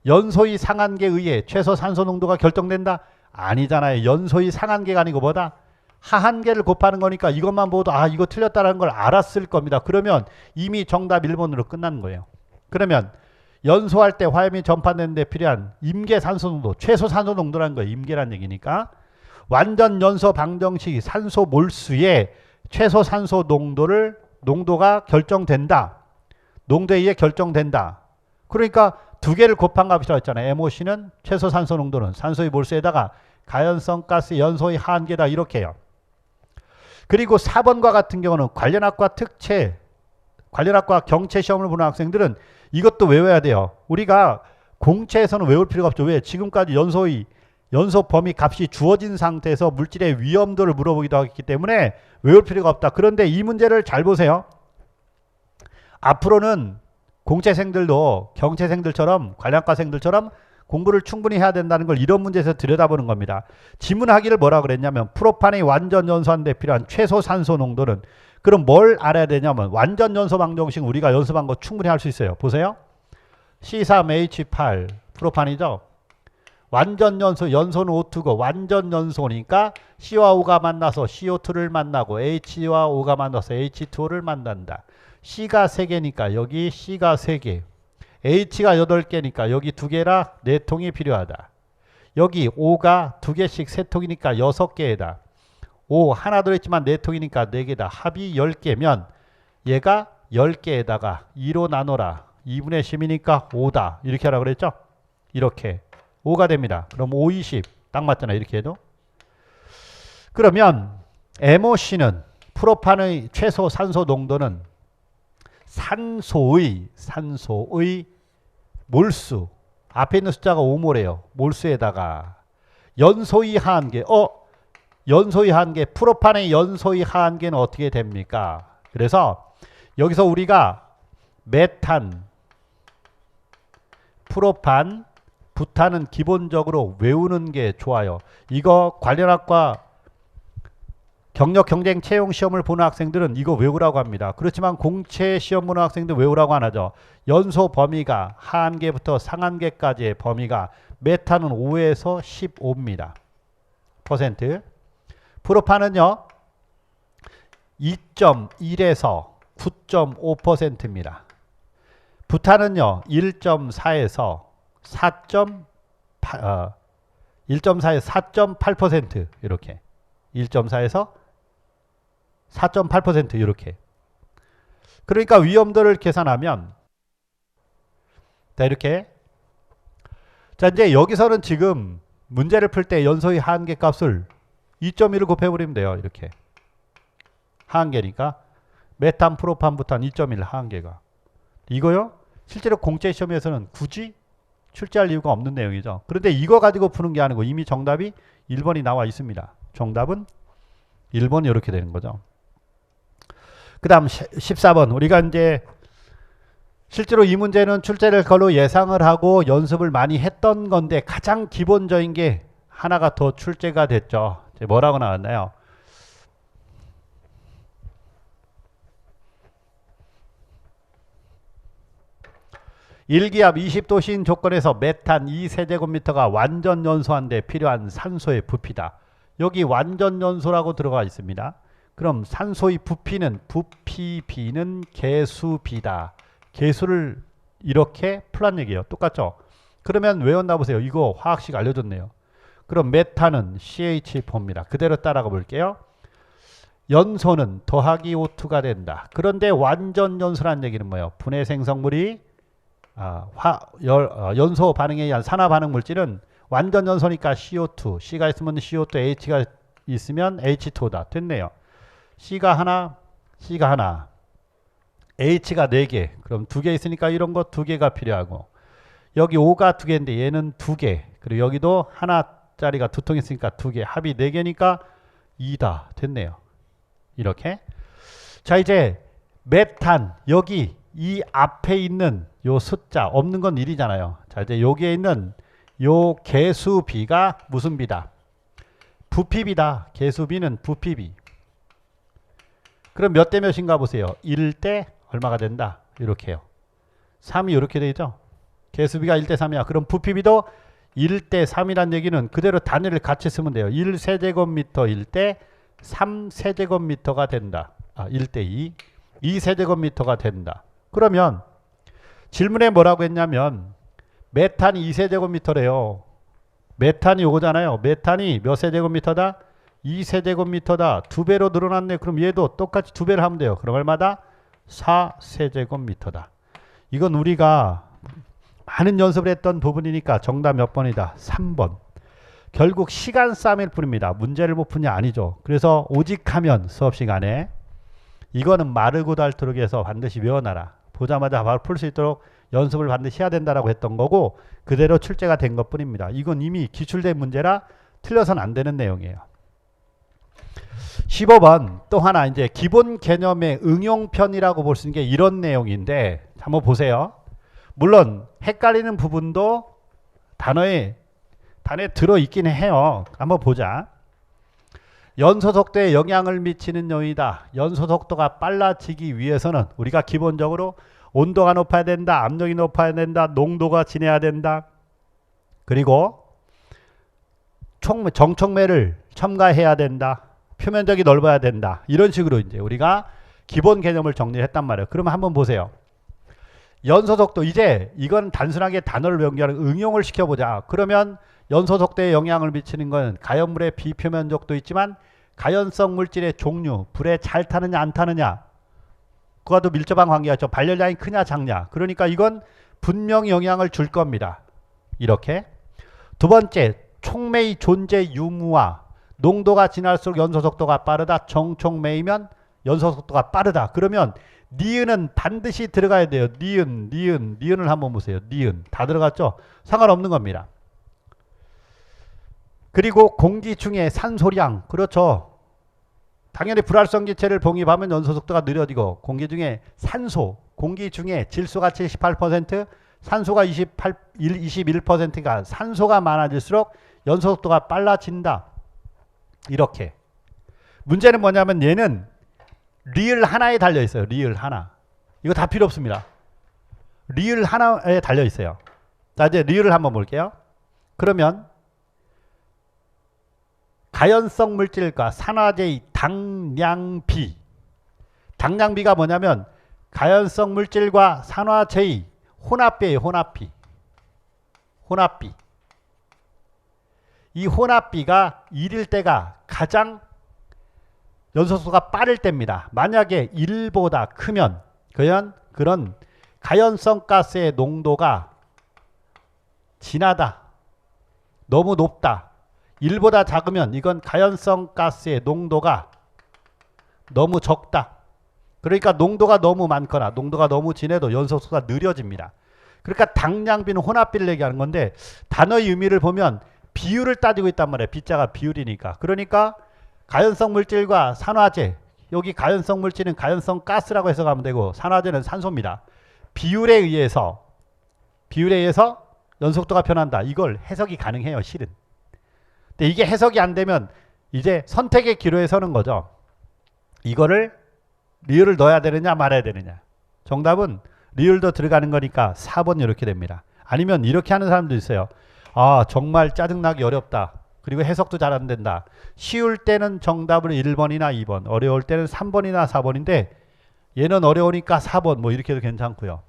Speaker 1: 연소의 상한계에 의해 최소 산소 농도가 결정된다? 아니잖아요. 연소의 상한계가 아니고 뭐다? 하한계를 곱하는 거니까 이것만 보도 아 이거 틀렸다는 걸 알았을 겁니다. 그러면 이미 정답 1번으로 끝나는 거예요. 그러면 연소할 때 화염이 전파되는 데 필요한 임계 산소 농도, 최소 산소 농도라는 거예요. 임계란 얘기니까. 완전 연소 방정식 산소 몰수의 최소 산소 농도가 결정된다. 농도에 의해 결정된다. 그러니까 두 개를 곱한 값이라고 했잖아요. MOC는 최소 산소 농도는 산소의 몰수에다가 가연성 가스 연소의 한계다. 이렇게 해요. 그리고 4번과 같은 경우는 관련학과 특채, 관련학과 경채 시험을 보는 학생들은 이것도 외워야 돼요. 우리가 공채에서는 외울 필요가 없죠. 왜? 지금까지 연소 범위 값이 주어진 상태에서 물질의 위험도를 물어보기도 했기 때문에 외울 필요가 없다. 그런데 이 문제를 잘 보세요. 앞으로는 공채생들도 경채생들처럼 관련과생들처럼 공부를 충분히 해야 된다는 걸 이런 문제에서 들여다보는 겁니다. 지문하기를 뭐라 그랬냐면 프로판이 완전 연소하는 데 필요한 최소 산소 농도는 그럼 뭘 알아야 되냐면 완전 연소 방정식 우리가 연습한 거 충분히 할 수 있어요. 보세요. C3H8 프로판이죠. 완전 연소, 연소는 O2고 완전 연소니까 C와 O가 만나서 CO2를 만나고 H와 O가 만나서 H2O를 만난다. C가 3개니까 여기 C가 3개. H가 8개니까 여기 2개라 4통이 필요하다. 여기 O가 2개씩 3통이니까 6개에다. O 하나 들어있지만 4통이니까 4개다. 합이 10개면 얘가 10개에다가 2로 나눠라. 2분의 10이니까 5다. 이렇게 하라고 그랬죠? 이렇게 5가 됩니다. 그럼 5, 20 딱 맞잖아요. 이렇게 해도. 그러면 MOC는 프로판의 최소 산소 농도는 산소의 몰수 앞에 있는 숫자가 5몰이에요. 몰수에다가 연소의 하한계 연소의 한계 프로판의 연소의 한계는 어떻게 됩니까? 그래서 여기서 우리가 메탄, 프로판, 부탄은 기본적으로 외우는 게 좋아요. 이거 관련학과 경력 경쟁 채용 시험을 보는 학생들은 이거 외우라고 합니다. 그렇지만 공채 시험 보는 학생들 외우라고 안 하죠. 연소 범위가 하한계부터 상한계까지의 범위가 메탄은 5에서 15입니다. 퍼센트. 프로판은요 2.1에서 9.5%입니다. 부탄은요 1.4에서 4.8% 이렇게 1.4에서 4.8% 이렇게. 그러니까 위험도를 계산하면 자 이렇게. 자 이제 여기서는 지금 문제를 풀 때 연소의 한계 값을 2.1을 곱해버리면 돼요. 이렇게. 하한계니까 메탄, 프로판, 부탄 2.1 하한계가. 이거요. 실제로 공채 시험에서는 굳이 출제할 이유가 없는 내용이죠. 그런데 이거 가지고 푸는 게 아니고 이미 정답이 1번이 나와 있습니다. 정답은 1번이 이렇게 되는 거죠. 그 다음 14번. 우리가 이제 실제로 이 문제는 출제를 걸로 예상을 하고 연습을 많이 했던 건데 가장 기본적인 게 하나가 더 출제가 됐죠. 뭐라고 나왔나요? 일기압 20도씨인 조건에서 메탄 2세제곱미터가 완전 연소한 데 필요한 산소의 부피다. 여기 완전 연소라고 들어가 있습니다. 그럼 산소의 부피는 부피비는 개수비다. 개수를 이렇게 풀란 얘기예요. 똑같죠? 그러면 외웠나 보세요. 이거 화학식 알려줬네요. 그럼 메탄은 CH4입니다. 그대로 따라가 볼게요. 연소는 더하기 O2가 된다. 그런데 완전 연소라는 얘기는 뭐예요? 분해 생성물이 연소 반응에 의한 산화 반응 물질은 완전 연소니까 CO2, C가 있으면 CO2, H가 있으면 H2O다. 됐네요. C가 하나, C가 하나, H가 4개. 그럼 2개 있으니까 이런 거 2개가 필요하고 여기 O가 2개인데 얘는 2개. 그리고 여기도 하나짜리가 2통 있으니까 2개. 합이 4개니까 2다. 됐네요. 이렇게. 자 이제 메탄 여기 이 앞에 있는 요 숫자 없는 건 1이잖아요. 자, 이제 여기에 있는 요 개수 b가 무슨 b다? 부피 b다. 개수 b는 부피 b. 그럼 몇 대 몇인가 보세요. 1대 얼마가 된다. 이렇게요. 3이 이렇게 되죠. 개수 b가 1대 3이야. 그럼 부피 b도 1대 3이란 얘기는 그대로 단위를 같이 쓰면 돼요. 1세제곱미터 1대 3세제곱미터가 된다. 1대 2. 2세제곱미터가 된다. 그러면 질문에 뭐라고 했냐면 메탄이 2세제곱미터래요. 메탄이 요거잖아요. 메탄이 몇 세제곱미터다? 2세제곱미터다. 2배로 늘어났네. 그럼 얘도 똑같이 2배를 하면 돼요. 그럼 얼마다? 4세제곱미터다. 이건 우리가 많은 연습을 했던 부분이니까 정답 몇 번이다? 3번. 결국 시간 싸움일 뿐입니다. 문제를 못 푸냐? 아니죠. 그래서 오직 하면 수업 시간에 이거는 마르고 닳도록에서 반드시 외워놔라. 보자마자 바로 풀 수 있도록 연습을 반드시 해야 된다라고 했던 거고 그대로 출제가 된 것 뿐입니다. 이건 이미 기출된 문제라 틀려서는 안 되는 내용이에요. 15번 또 하나 이제 기본 개념의 응용편이라고 볼 수 있는 게 이런 내용인데 한번 보세요. 물론 헷갈리는 부분도 단어에 들어있긴 해요. 한번 보자. 연소속도에 영향을 미치는 요인이다. 연소속도가 빨라지기 위해서는 우리가 기본적으로 온도가 높아야 된다. 압력이 높아야 된다. 농도가 진해야 된다. 그리고 정촉매를 첨가해야 된다. 표면적이 넓어야 된다. 이런 식으로 이제 우리가 기본 개념을 정리했단 말이에요. 그러면 한번 보세요. 연소속도 이제 이건 단순하게 단어를 외운 게 아니라 응용을 시켜보자. 그러면 연소속도에 영향을 미치는 건 가연물의 비표면적도 있지만 가연성 물질의 종류, 불에 잘 타느냐 안 타느냐 그와도 밀접한 관계가 있죠. 발열량이 크냐 작냐. 그러니까 이건 분명히 영향을 줄 겁니다. 이렇게. 두 번째, 촉매의 존재 유무와 농도가 진할수록 연소속도가 빠르다. 정촉매이면 연소속도가 빠르다. 그러면 니은은 반드시 들어가야 돼요. 니은을 한번 보세요. 니은 다 들어갔죠? 상관없는 겁니다. 그리고 공기 중에 산소량, 그렇죠. 당연히 불활성 기체를 봉입하면 연소속도가 느려지고 공기 중에 공기 중에 질소가 78%, 산소가 21%가 산소가 많아질수록 연소속도가 빨라진다. 이렇게. 문제는 뭐냐면 얘는 리을 하나에 달려 있어요. 리을 하나. 이거 다 필요 없습니다. 리을 하나에 달려 있어요. 자, 이제 리을을 한번 볼게요. 그러면 가연성 물질과 산화제의 당량비. 당량비가 뭐냐면 가연성 물질과 산화제의 혼합비예요. 혼합비. 이 혼합비가 1일 때가 가장 연소속도가 빠를 때입니다. 만약에 1보다 크면 그런 가연성 가스의 농도가 진하다. 너무 높다. 1보다 작으면 이건 가연성 가스의 농도가 너무 적다. 그러니까 농도가 너무 많거나 농도가 너무 진해도 연소속도가 느려집니다. 그러니까 당량비는 혼합비를 얘기하는 건데 단어의 의미를 보면 비율을 따지고 있단 말이에요. B자가 비율이니까. 그러니까 가연성 물질과 산화제, 여기 가연성 물질은 가연성 가스라고 해석하면 되고 산화제는 산소입니다. 비율에 의해서 연소속도가 변한다. 이걸 해석이 가능해요. 실은. 근데 이게 해석이 안 되면 이제 선택의 기로에 서는 거죠. 이거를 리을을 넣어야 되느냐 말아야 되느냐. 정답은 리을도 들어가는 거니까 4번 이렇게 됩니다. 아니면 이렇게 하는 사람도 있어요. 아, 정말 짜증나기 어렵다. 그리고 해석도 잘 안 된다. 쉬울 때는 정답을 1번이나 2번, 어려울 때는 3번이나 4번인데 얘는 어려우니까 4번 뭐 이렇게 해도 괜찮고요.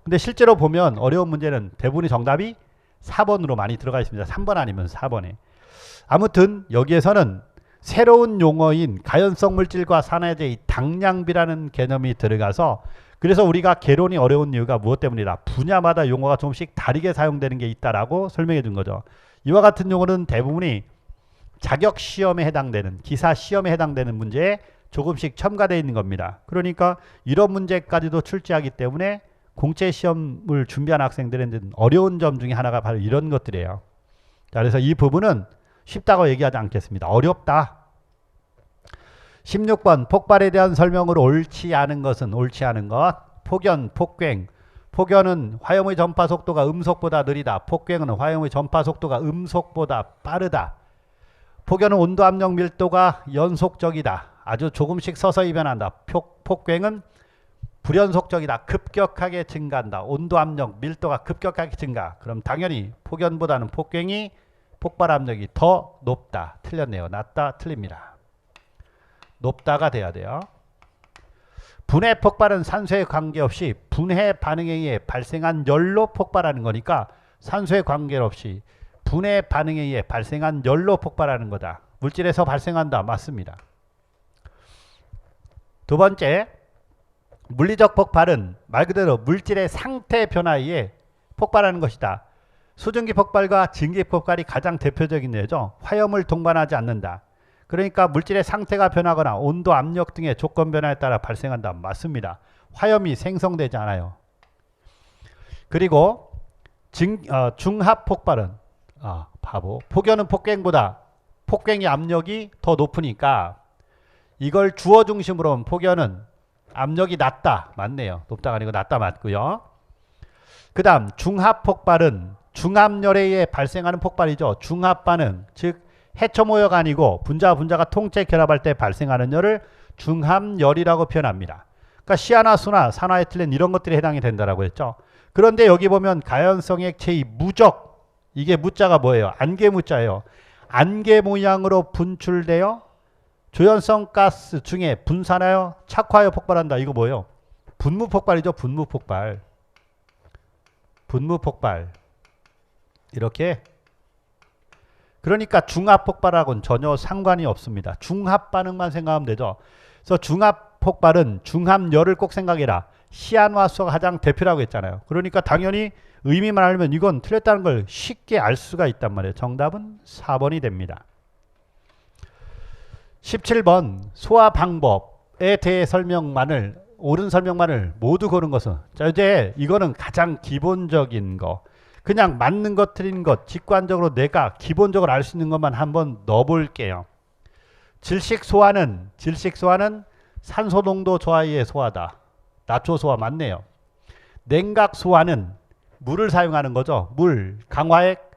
Speaker 1: 근데 실제로 보면 어려운 문제는 대부분이 정답이 4번으로 많이 들어가 있습니다. 3번 아니면 4번에. 아무튼 여기에서는 새로운 용어인 가연성 물질과 산화제의 당량비라는 개념이 들어가서 그래서 우리가 개론이 어려운 이유가 무엇 때문이다. 분야마다 용어가 조금씩 다르게 사용되는 게 있다라고 설명해 준 거죠. 이와 같은 용어는 대부분이 자격시험에 해당되는 기사시험에 해당되는 문제에 조금씩 첨가되어 있는 겁니다. 그러니까 이런 문제까지도 출제하기 때문에 공채시험을 준비한 학생들은 어려운 점 중에 하나가 바로 이런 것들이에요. 자, 그래서 이 부분은 쉽다고 얘기하지 않겠습니다. 어렵다. 16번 폭발에 대한 설명으로 옳지 않은 것은 옳지 않은 것. 폭연, 폭괭. 폭연은 화염의 전파 속도가 음속보다 느리다. 폭갱은 화염의 전파 속도가 음속보다 빠르다. 폭연은 온도, 압력, 밀도가 연속적이다. 아주 조금씩 서서히 변한다. 폭갱은 불연속적이다. 급격하게 증가한다. 온도, 압력, 밀도가 급격하게 증가. 그럼 당연히 폭연보다는 폭갱이 폭발 압력이 더 높다. 틀렸네요. 낮다. 틀립니다. 높다가 돼야 돼요. 분해 폭발은 산소에 관계없이 분해 반응에 의해 발생한 열로 폭발하는 거니까 산소에 관계없이 분해 반응에 의해 발생한 열로 폭발하는 거다. 물질에서 발생한다. 맞습니다. 두 번째, 물리적 폭발은 말 그대로 물질의 상태 변화에 의해 폭발하는 것이다. 수증기 폭발과 증기 폭발이 가장 대표적인 예죠. 화염을 동반하지 않는다. 그러니까 물질의 상태가 변하거나 온도, 압력 등의 조건 변화에 따라 발생한다. 맞습니다. 화염이 생성되지 않아요. 그리고 중합 폭발은 폭연은 폭갱보다 폭갱의 압력이 더 높으니까 이걸 주어 중심으로 하면 폭연은 압력이 낮다. 맞네요. 높다가 아니고 낮다 맞고요. 그 다음 중합 폭발은 중압열에 의해 발생하는 폭발이죠. 중합 반응, 즉 해처 모여가 아니고 분자가 통째 결합할 때 발생하는 열을 중합열이라고 표현합니다. 그러니까 시아나수나 산화에틸렌 이런 것들이 해당이 된다라고 했죠. 그런데 여기 보면 가연성 액체의 무적, 이게 무자가 뭐예요? 안개 무자예요. 안개 모양으로 분출되어 조연성 가스 중에 분산하여 착화하여 폭발한다. 이거 뭐예요? 분무 폭발이죠. 분무 폭발. 분무 폭발. 이렇게. 그러니까 중합 폭발하고는 전혀 상관이 없습니다. 중합 반응만 생각하면 되죠. 그래서 중합 폭발은 중합열을 꼭 생각해라. 시안화수가 가장 대표라고 했잖아요. 그러니까 당연히 의미만 알면 이건 틀렸다는 걸 쉽게 알 수가 있단 말이에요. 정답은 4번이 됩니다. 17번 소화 방법에 대해 옳은 설명만을 모두 고른 것은, 자 이제 이거는 가장 기본적인 거, 그냥 맞는 것 틀린 것 직관적으로 내가 기본적으로 알 수 있는 것만 한번 넣어볼게요. 질식소화는 산소 농도 저하의 소화다. 나초 소화 맞네요. 냉각 소화는 물을 사용하는 거죠. 물, 강화액.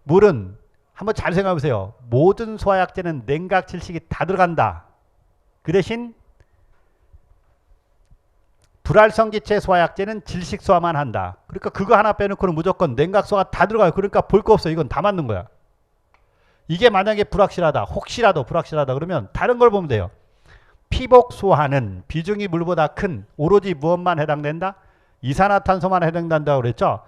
Speaker 1: 물은 한번 잘 생각해 보세요. 모든 소화약제는 냉각 질식이 다 들어간다. 그 대신 불활성 기체 소화약제는 질식 소화만 한다. 그러니까 그거 하나 빼놓고는 무조건 냉각 소화가 다 들어가요. 그러니까 볼 거 없어. 이건 다 맞는 거야. 이게 만약에 불확실하다, 혹시라도 불확실하다 그러면 다른 걸 보면 돼요. 피복 소화는 비중이 물보다 큰 오로지 무엇만 해당된다? 이산화탄소만 해당된다고 그랬죠.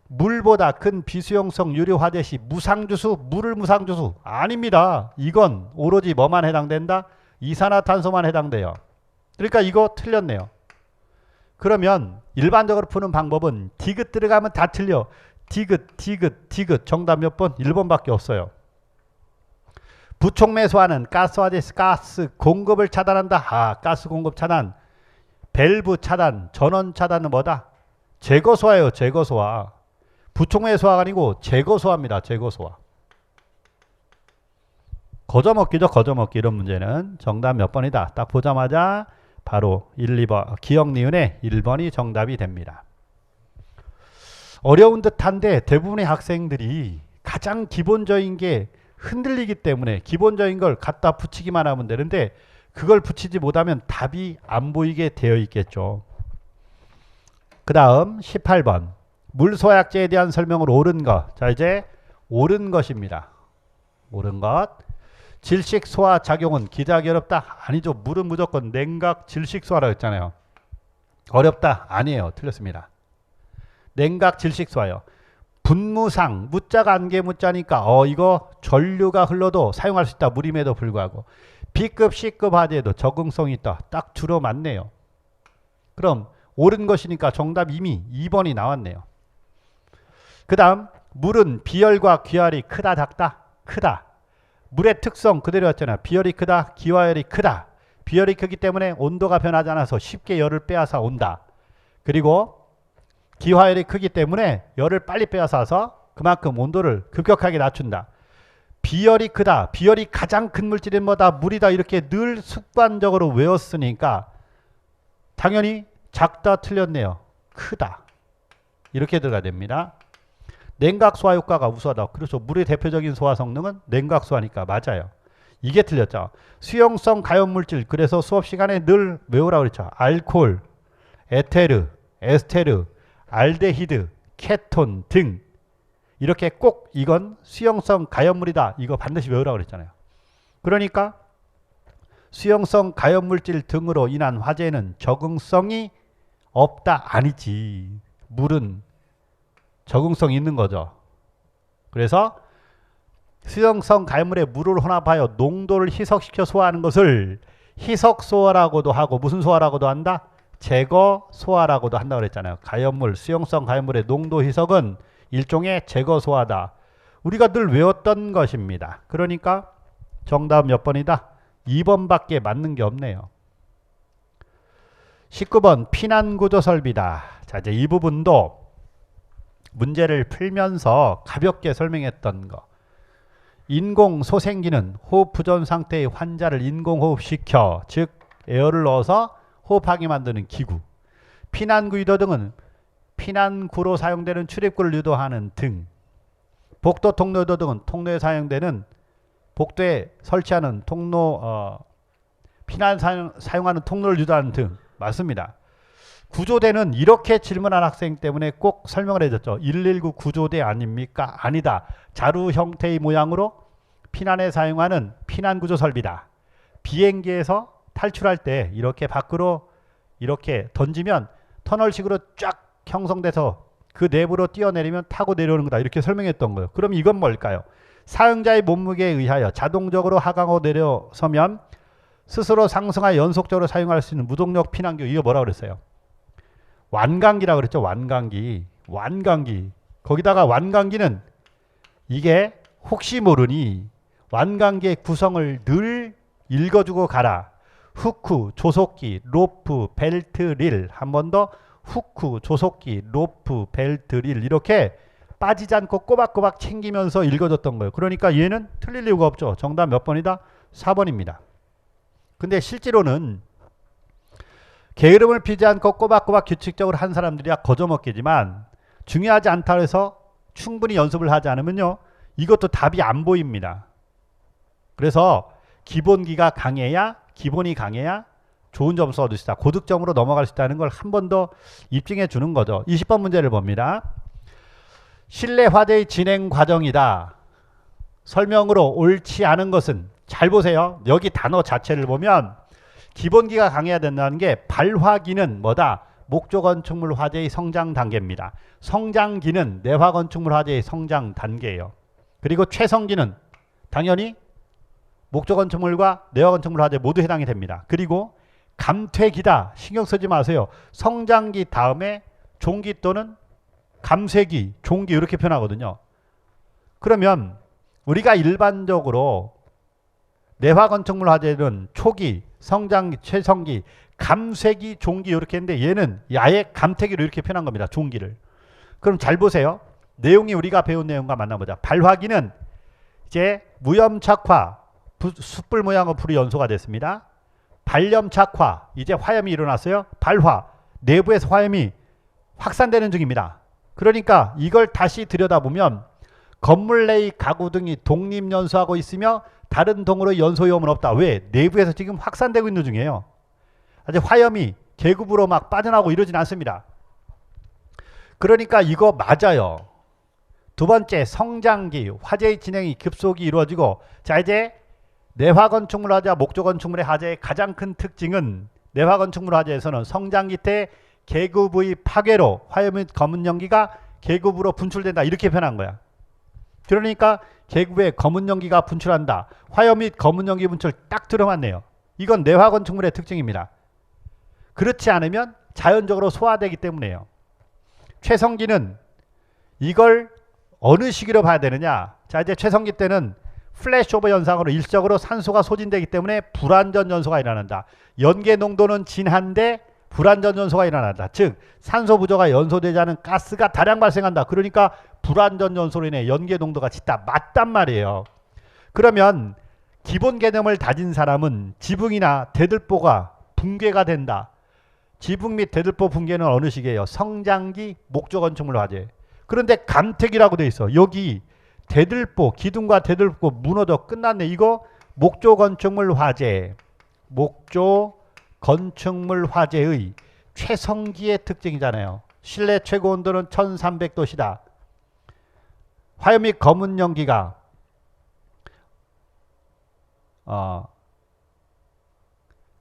Speaker 1: 물보다 큰 비수용성 유료 화재 시 무상주수, 물을 무상주수 아닙니다. 이건 오로지 뭐만 해당된다? 이산화탄소만 해당돼요. 그러니까 이거 틀렸네요. 그러면 일반적으로 푸는 방법은 디귿 들어가면 다 틀려. 디귿. 정답 몇 번? 1번밖에 없어요. 부촉매 소화는 가스화재 가스 공급을 차단한다. 가스 공급 차단. 밸브 차단, 전원 차단은 뭐다? 제거 소화예요. 제거 소화. 부촉매 소화가 아니고 제거 소화입니다. 제거 소화. 거저먹기죠. 거저먹기. 이런 문제는 정답 몇 번이다. 딱 보자마자 바로 1, 2번 기억 니은의 1번이 정답이 됩니다. 어려운 듯한데 대부분의 학생들이 가장 기본적인 게 흔들리기 때문에 기본적인 걸 갖다 붙이기만 하면 되는데 그걸 붙이지 못하면 답이 안 보이게 되어 있겠죠. 그 다음 18번 물소화약제에 대한 설명을 옳은 것. 자 이제 옳은 것입니다. 옳은 것. 질식 소화 작용은 기대하기 어렵다. 아니죠. 물은 무조건 냉각 질식 소화라고 했잖아요. 어렵다. 아니에요. 틀렸습니다. 냉각 질식 소화요. 분무상 무자가 안개 무자니까 이거 전류가 흘러도 사용할 수 있다. 물임에도 불구하고 B급 C급 화재에도 적응성이 있다. 딱 주로 맞네요. 그럼 옳은 것이니까 정답 이미 2번이 나왔네요. 그 다음 물은 비열과 기화열이 크다 작다? 크다. 물의 특성 그대로였잖아요. 비열이 크다, 기화열이 크다. 비열이 크기 때문에 온도가 변하지 않아서 쉽게 열을 빼앗아 온다. 그리고 기화열이 크기 때문에 열을 빨리 빼앗아서 그만큼 온도를 급격하게 낮춘다. 비열이 크다. 비열이 가장 큰 물질은 뭐다? 물이다. 이렇게 늘 습관적으로 외웠으니까 당연히 작다 틀렸네요. 크다. 이렇게 들어가야 됩니다. 냉각 소화 효과가 우수하다. 그렇죠. 물의 대표적인 소화 성능은 냉각 소화니까 맞아요. 이게 틀렸죠. 수용성 가염물질. 그래서 수업 시간에 늘 외우라고 그랬죠. 알코올, 에테르, 에스테르, 알데히드, 케톤 등 이렇게 꼭 이건 수용성 가염물이다. 이거 반드시 외우라고 그랬잖아요. 그러니까 수용성 가염물질 등으로 인한 화재는 적응성이 없다 아니지. 물은 적응성이 있는 거죠. 그래서 수용성 가염물에 물을 혼합하여 농도를 희석시켜 소화하는 것을 희석소화라고도 하고 무슨 소화라고도 한다? 제거 소화라고도 한다고 그랬잖아요. 가염물, 수용성 가염물의 농도 희석은 일종의 제거 소화다. 우리가 늘 외웠던 것입니다. 그러니까 정답 몇 번이다? 2번밖에 맞는 게 없네요. 19번 피난구조 설비다. 자, 이제 이 부분도 문제를 풀면서 가볍게 설명했던 거. 인공소생기는 호흡 부전 상태의 환자를 인공호흡시켜, 즉 에어를 넣어서 호흡하게 만드는 기구. 피난구 유도 등은 피난구로 사용되는 출입구를 유도하는 등. 복도 통로 유도 등은 통로에 사용되는 복도에 설치하는 통로, 피난 사용하는 통로를 유도하는 등. 맞습니다. 구조대는 이렇게 질문한 학생 때문에 꼭 설명을 해줬죠. 119 구조대 아닙니까? 아니다. 자루 형태의 모양으로 피난에 사용하는 피난구조 설비다. 비행기에서 탈출할 때 이렇게 밖으로 이렇게 던지면 터널식으로 쫙 형성돼서 그 내부로 뛰어내리면 타고 내려오는 거다. 이렇게 설명했던 거예요. 그럼 이건 뭘까요? 사용자의 몸무게에 의하여 자동적으로 하강하고 내려서면 스스로 상승하여 연속적으로 사용할 수 있는 무동력 피난기. 이거 뭐라고 그랬어요? 완강기라고 그랬죠. 완강기. 완강기. 거기다가 완강기는 이게 혹시 모르니 완강기의 구성을 늘 읽어주고 가라. 후크, 조속기, 로프, 벨트, 릴. 한 번 더 후크, 조속기, 로프, 벨트, 릴. 이렇게 빠지지 않고 꼬박꼬박 챙기면서 읽어줬던 거예요. 그러니까 얘는 틀릴 이유가 없죠. 정답 몇 번이다? 4번입니다. 근데 실제로는 게으름을 피지 않고 꼬박꼬박 규칙적으로 한 사람들이야 거저먹기지만 중요하지 않다 해서 충분히 연습을 하지 않으면요. 이것도 답이 안 보입니다. 그래서 기본기가 강해야, 기본이 강해야 좋은 점수 얻을 수 있다. 고득점으로 넘어갈 수 있다는 걸 한 번 더 입증해 주는 거죠. 20번 문제를 봅니다. 실내 화재의 진행 과정이다. 설명으로 옳지 않은 것은, 잘 보세요. 여기 단어 자체를 보면 기본기가 강해야 된다는 게 발화기는 뭐다? 목조 건축물 화재의 성장 단계입니다. 성장기는 내화 건축물 화재의 성장 단계예요. 그리고 최성기는 당연히 목조 건축물과 내화 건축물 화재 모두 해당이 됩니다. 그리고 감퇴기다. 신경 쓰지 마세요. 성장기 다음에 종기 또는 감쇄기, 종기 이렇게 표현하거든요. 그러면 우리가 일반적으로 내화 건축물 화재는 초기, 성장기, 최성기, 감쇄기, 종기 이렇게 했는데 얘는 아예 감퇴기로 이렇게 표현한 겁니다. 종기를. 그럼 잘 보세요. 내용이 우리가 배운 내용과 만나보자. 발화기는 이제 무염착화, 숯불 모양의 불이 연소가 됐습니다. 발염착화, 이제 화염이 일어났어요. 발화, 내부에서 화염이 확산되는 중입니다. 그러니까 이걸 다시 들여다보면 건물 내의 가구 등이 독립연소하고 있으며 다른 동으로 연소위험은 없다. 왜? 내부에서 지금 확산되고 있는 중이에요. 아직 화염이 계급으로 막 빠져나오고 이러진 않습니다. 그러니까 이거 맞아요. 두 번째, 성장기, 화재의 진행이 급속히 이루어지고, 자 이제 내화 건축물 화재와 목조 건축물의 화재의 가장 큰 특징은 내화 건축물 화재에서는 성장기 때 계급의 파괴로 화염 및 검은 연기가 계급으로 분출된다. 이렇게 표현한 거야. 그러니까 계급에 검은 연기가 분출한다. 화염 및 검은 연기 분출 딱 들어맞네요. 이건 내화 건축물의 특징입니다. 그렇지 않으면 자연적으로 소화되기 때문에요. 최성기는 이걸 어느 시기로 봐야 되느냐. 자 이제 최성기 때는 플래시오버 현상으로 일시적으로 산소가 소진되기 때문에 불완전 연소가 일어난다. 연계 농도는 진한데 불완전 연소가 일어난다. 즉 산소 부조가 연소되지 않은 가스가 다량 발생한다. 그러니까 불완전 연소로 인해 연계 농도가 짙다. 맞단 말이에요. 그러면 기본 개념을 다진 사람은 지붕이나 대들보가 붕괴가 된다. 지붕 및 대들보 붕괴는 어느 시기예요? 성장기 목조 건축물 화재. 그런데 감택이라고 돼 있어. 여기 대들보, 기둥과 대들보 무너져 끝났네. 이거 목조 건축물 화재. 목조 건축물 화재의 최성기의 특징이잖아요. 실내 최고 온도는 1300도시다. 화염 및 검은 연기가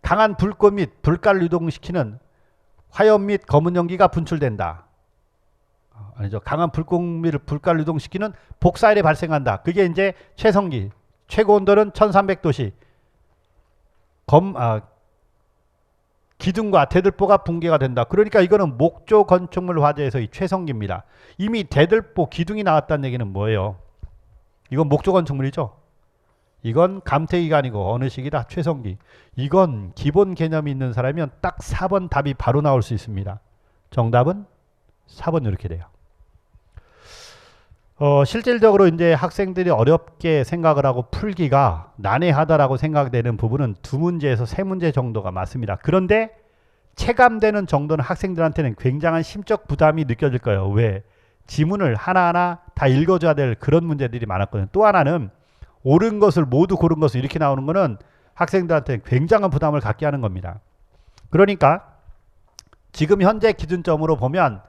Speaker 1: 강한 불꽃 및 불가를 유동시키는 화염 및 검은 연기가 분출된다. 아니죠. 강한 불꽃 및 불가를 유동시키는 복사열이 발생한다. 그게 이제 최성기. 최고 온도는 1300도씨. 기둥과 대들보가 붕괴가 된다. 그러니까 이거는 목조 건축물 화재에서의 최성기입니다. 이미 대들보 기둥이 나왔다는 얘기는 뭐예요? 이건 목조 건축물이죠. 이건 감택이가 아니고 어느 시기다? 최성기. 이건 기본 개념이 있는 사람이면 딱 4번 답이 바로 나올 수 있습니다. 정답은 4번 이렇게 돼요. 실질적으로 이제 학생들이 어렵게 생각을 하고 풀기가 난해하다라고 생각되는 부분은 2문제에서 3문제 정도가 맞습니다. 그런데 체감되는 정도는 학생들한테는 굉장한 심적 부담이 느껴질 거예요. 왜? 지문을 하나하나 다 읽어줘야 될 그런 문제들이 많았거든요. 또 하나는 옳은 것을 모두 고른 것을 이렇게 나오는 거는 학생들한테 굉장한 부담을 갖게 하는 겁니다. 그러니까 지금 현재 기준점으로 보면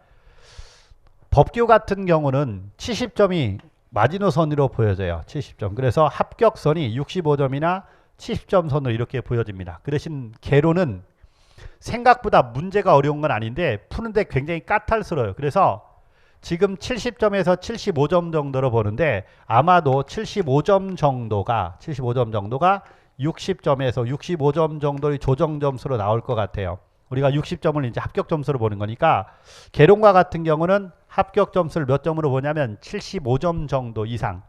Speaker 1: 법규 같은 경우는 70점이 마지노선으로 보여져요. 70점. 그래서 합격선이 65점이나 70점 선으로 이렇게 보여집니다. 그 대신 개론은 생각보다 문제가 어려운 건 아닌데 푸는데 굉장히 까탈스러워요. 그래서 지금 70점에서 75점 정도로 보는데 아마도 75점 정도가 60점에서 65점 정도의 조정 점수로 나올 것 같아요. 우리가 60점을 이제 합격 점수로 보는 거니까 개론과 같은 경우는 합격 점수를 몇 점으로 보냐면 75점 정도 이상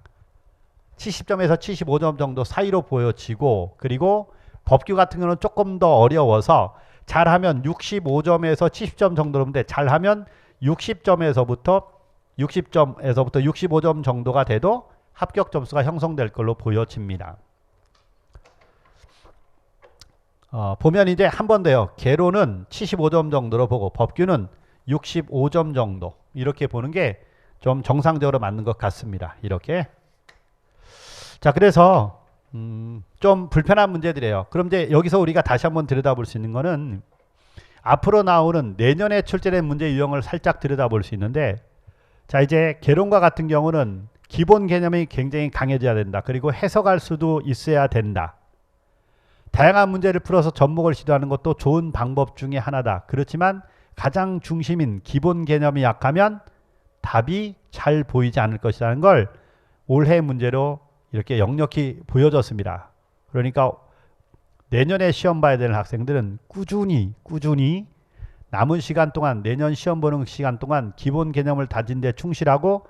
Speaker 1: 70점에서 75점 정도 사이로 보여지고, 그리고 법규 같은 경우는 조금 더 어려워서 잘하면 65점에서 70점 정도로 보는데 잘하면 60점에서부터 65점 정도가 돼도 합격 점수가 형성될 걸로 보여집니다. 보면 이제 한 번 더요. 개론은 75점 정도로 보고 법규는 65점 정도 이렇게 보는 게 좀 정상적으로 맞는 것 같습니다. 이렇게. 자, 그래서 좀 불편한 문제들이에요. 그럼 이제 여기서 우리가 다시 한번 들여다볼 수 있는 거는 앞으로 나오는 내년에 출제된 문제 유형을 살짝 들여다볼 수 있는데, 자, 이제 개론과 같은 경우는 기본 개념이 굉장히 강해져야 된다. 그리고 해석할 수도 있어야 된다. 다양한 문제를 풀어서 접목을 시도하는 것도 좋은 방법 중에 하나다. 그렇지만 가장 중심인 기본 개념이 약하면 답이 잘 보이지 않을 것이라는 걸 올해 문제로 이렇게 역력히 보여줬습니다. 그러니까 내년에 시험 봐야 되는 학생들은 꾸준히 남은 시간 동안, 내년 시험 보는 시간 동안 기본 개념을 다진 데 충실하고,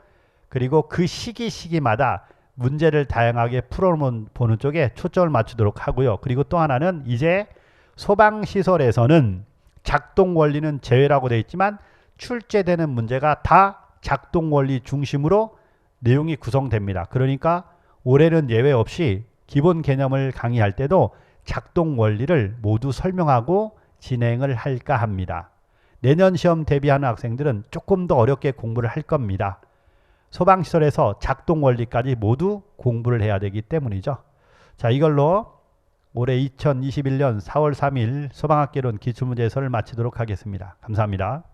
Speaker 1: 그리고 그 시기마다 문제를 다양하게 풀어보는 쪽에 초점을 맞추도록 하고요. 그리고 또 하나는 이제 소방시설에서는 작동 원리는 제외라고 되어 있지만 출제되는 문제가 다 작동 원리 중심으로 내용이 구성됩니다. 그러니까 올해는 예외 없이 기본 개념을 강의할 때도 작동 원리를 모두 설명하고 진행을 할까 합니다. 내년 시험 대비하는 학생들은 조금 더 어렵게 공부를 할 겁니다. 소방시설에서 작동 원리까지 모두 공부를 해야 되기 때문이죠. 자, 이걸로 올해 2021년 4월 3일 소방학개론 기출문제 해설을 마치도록 하겠습니다. 감사합니다.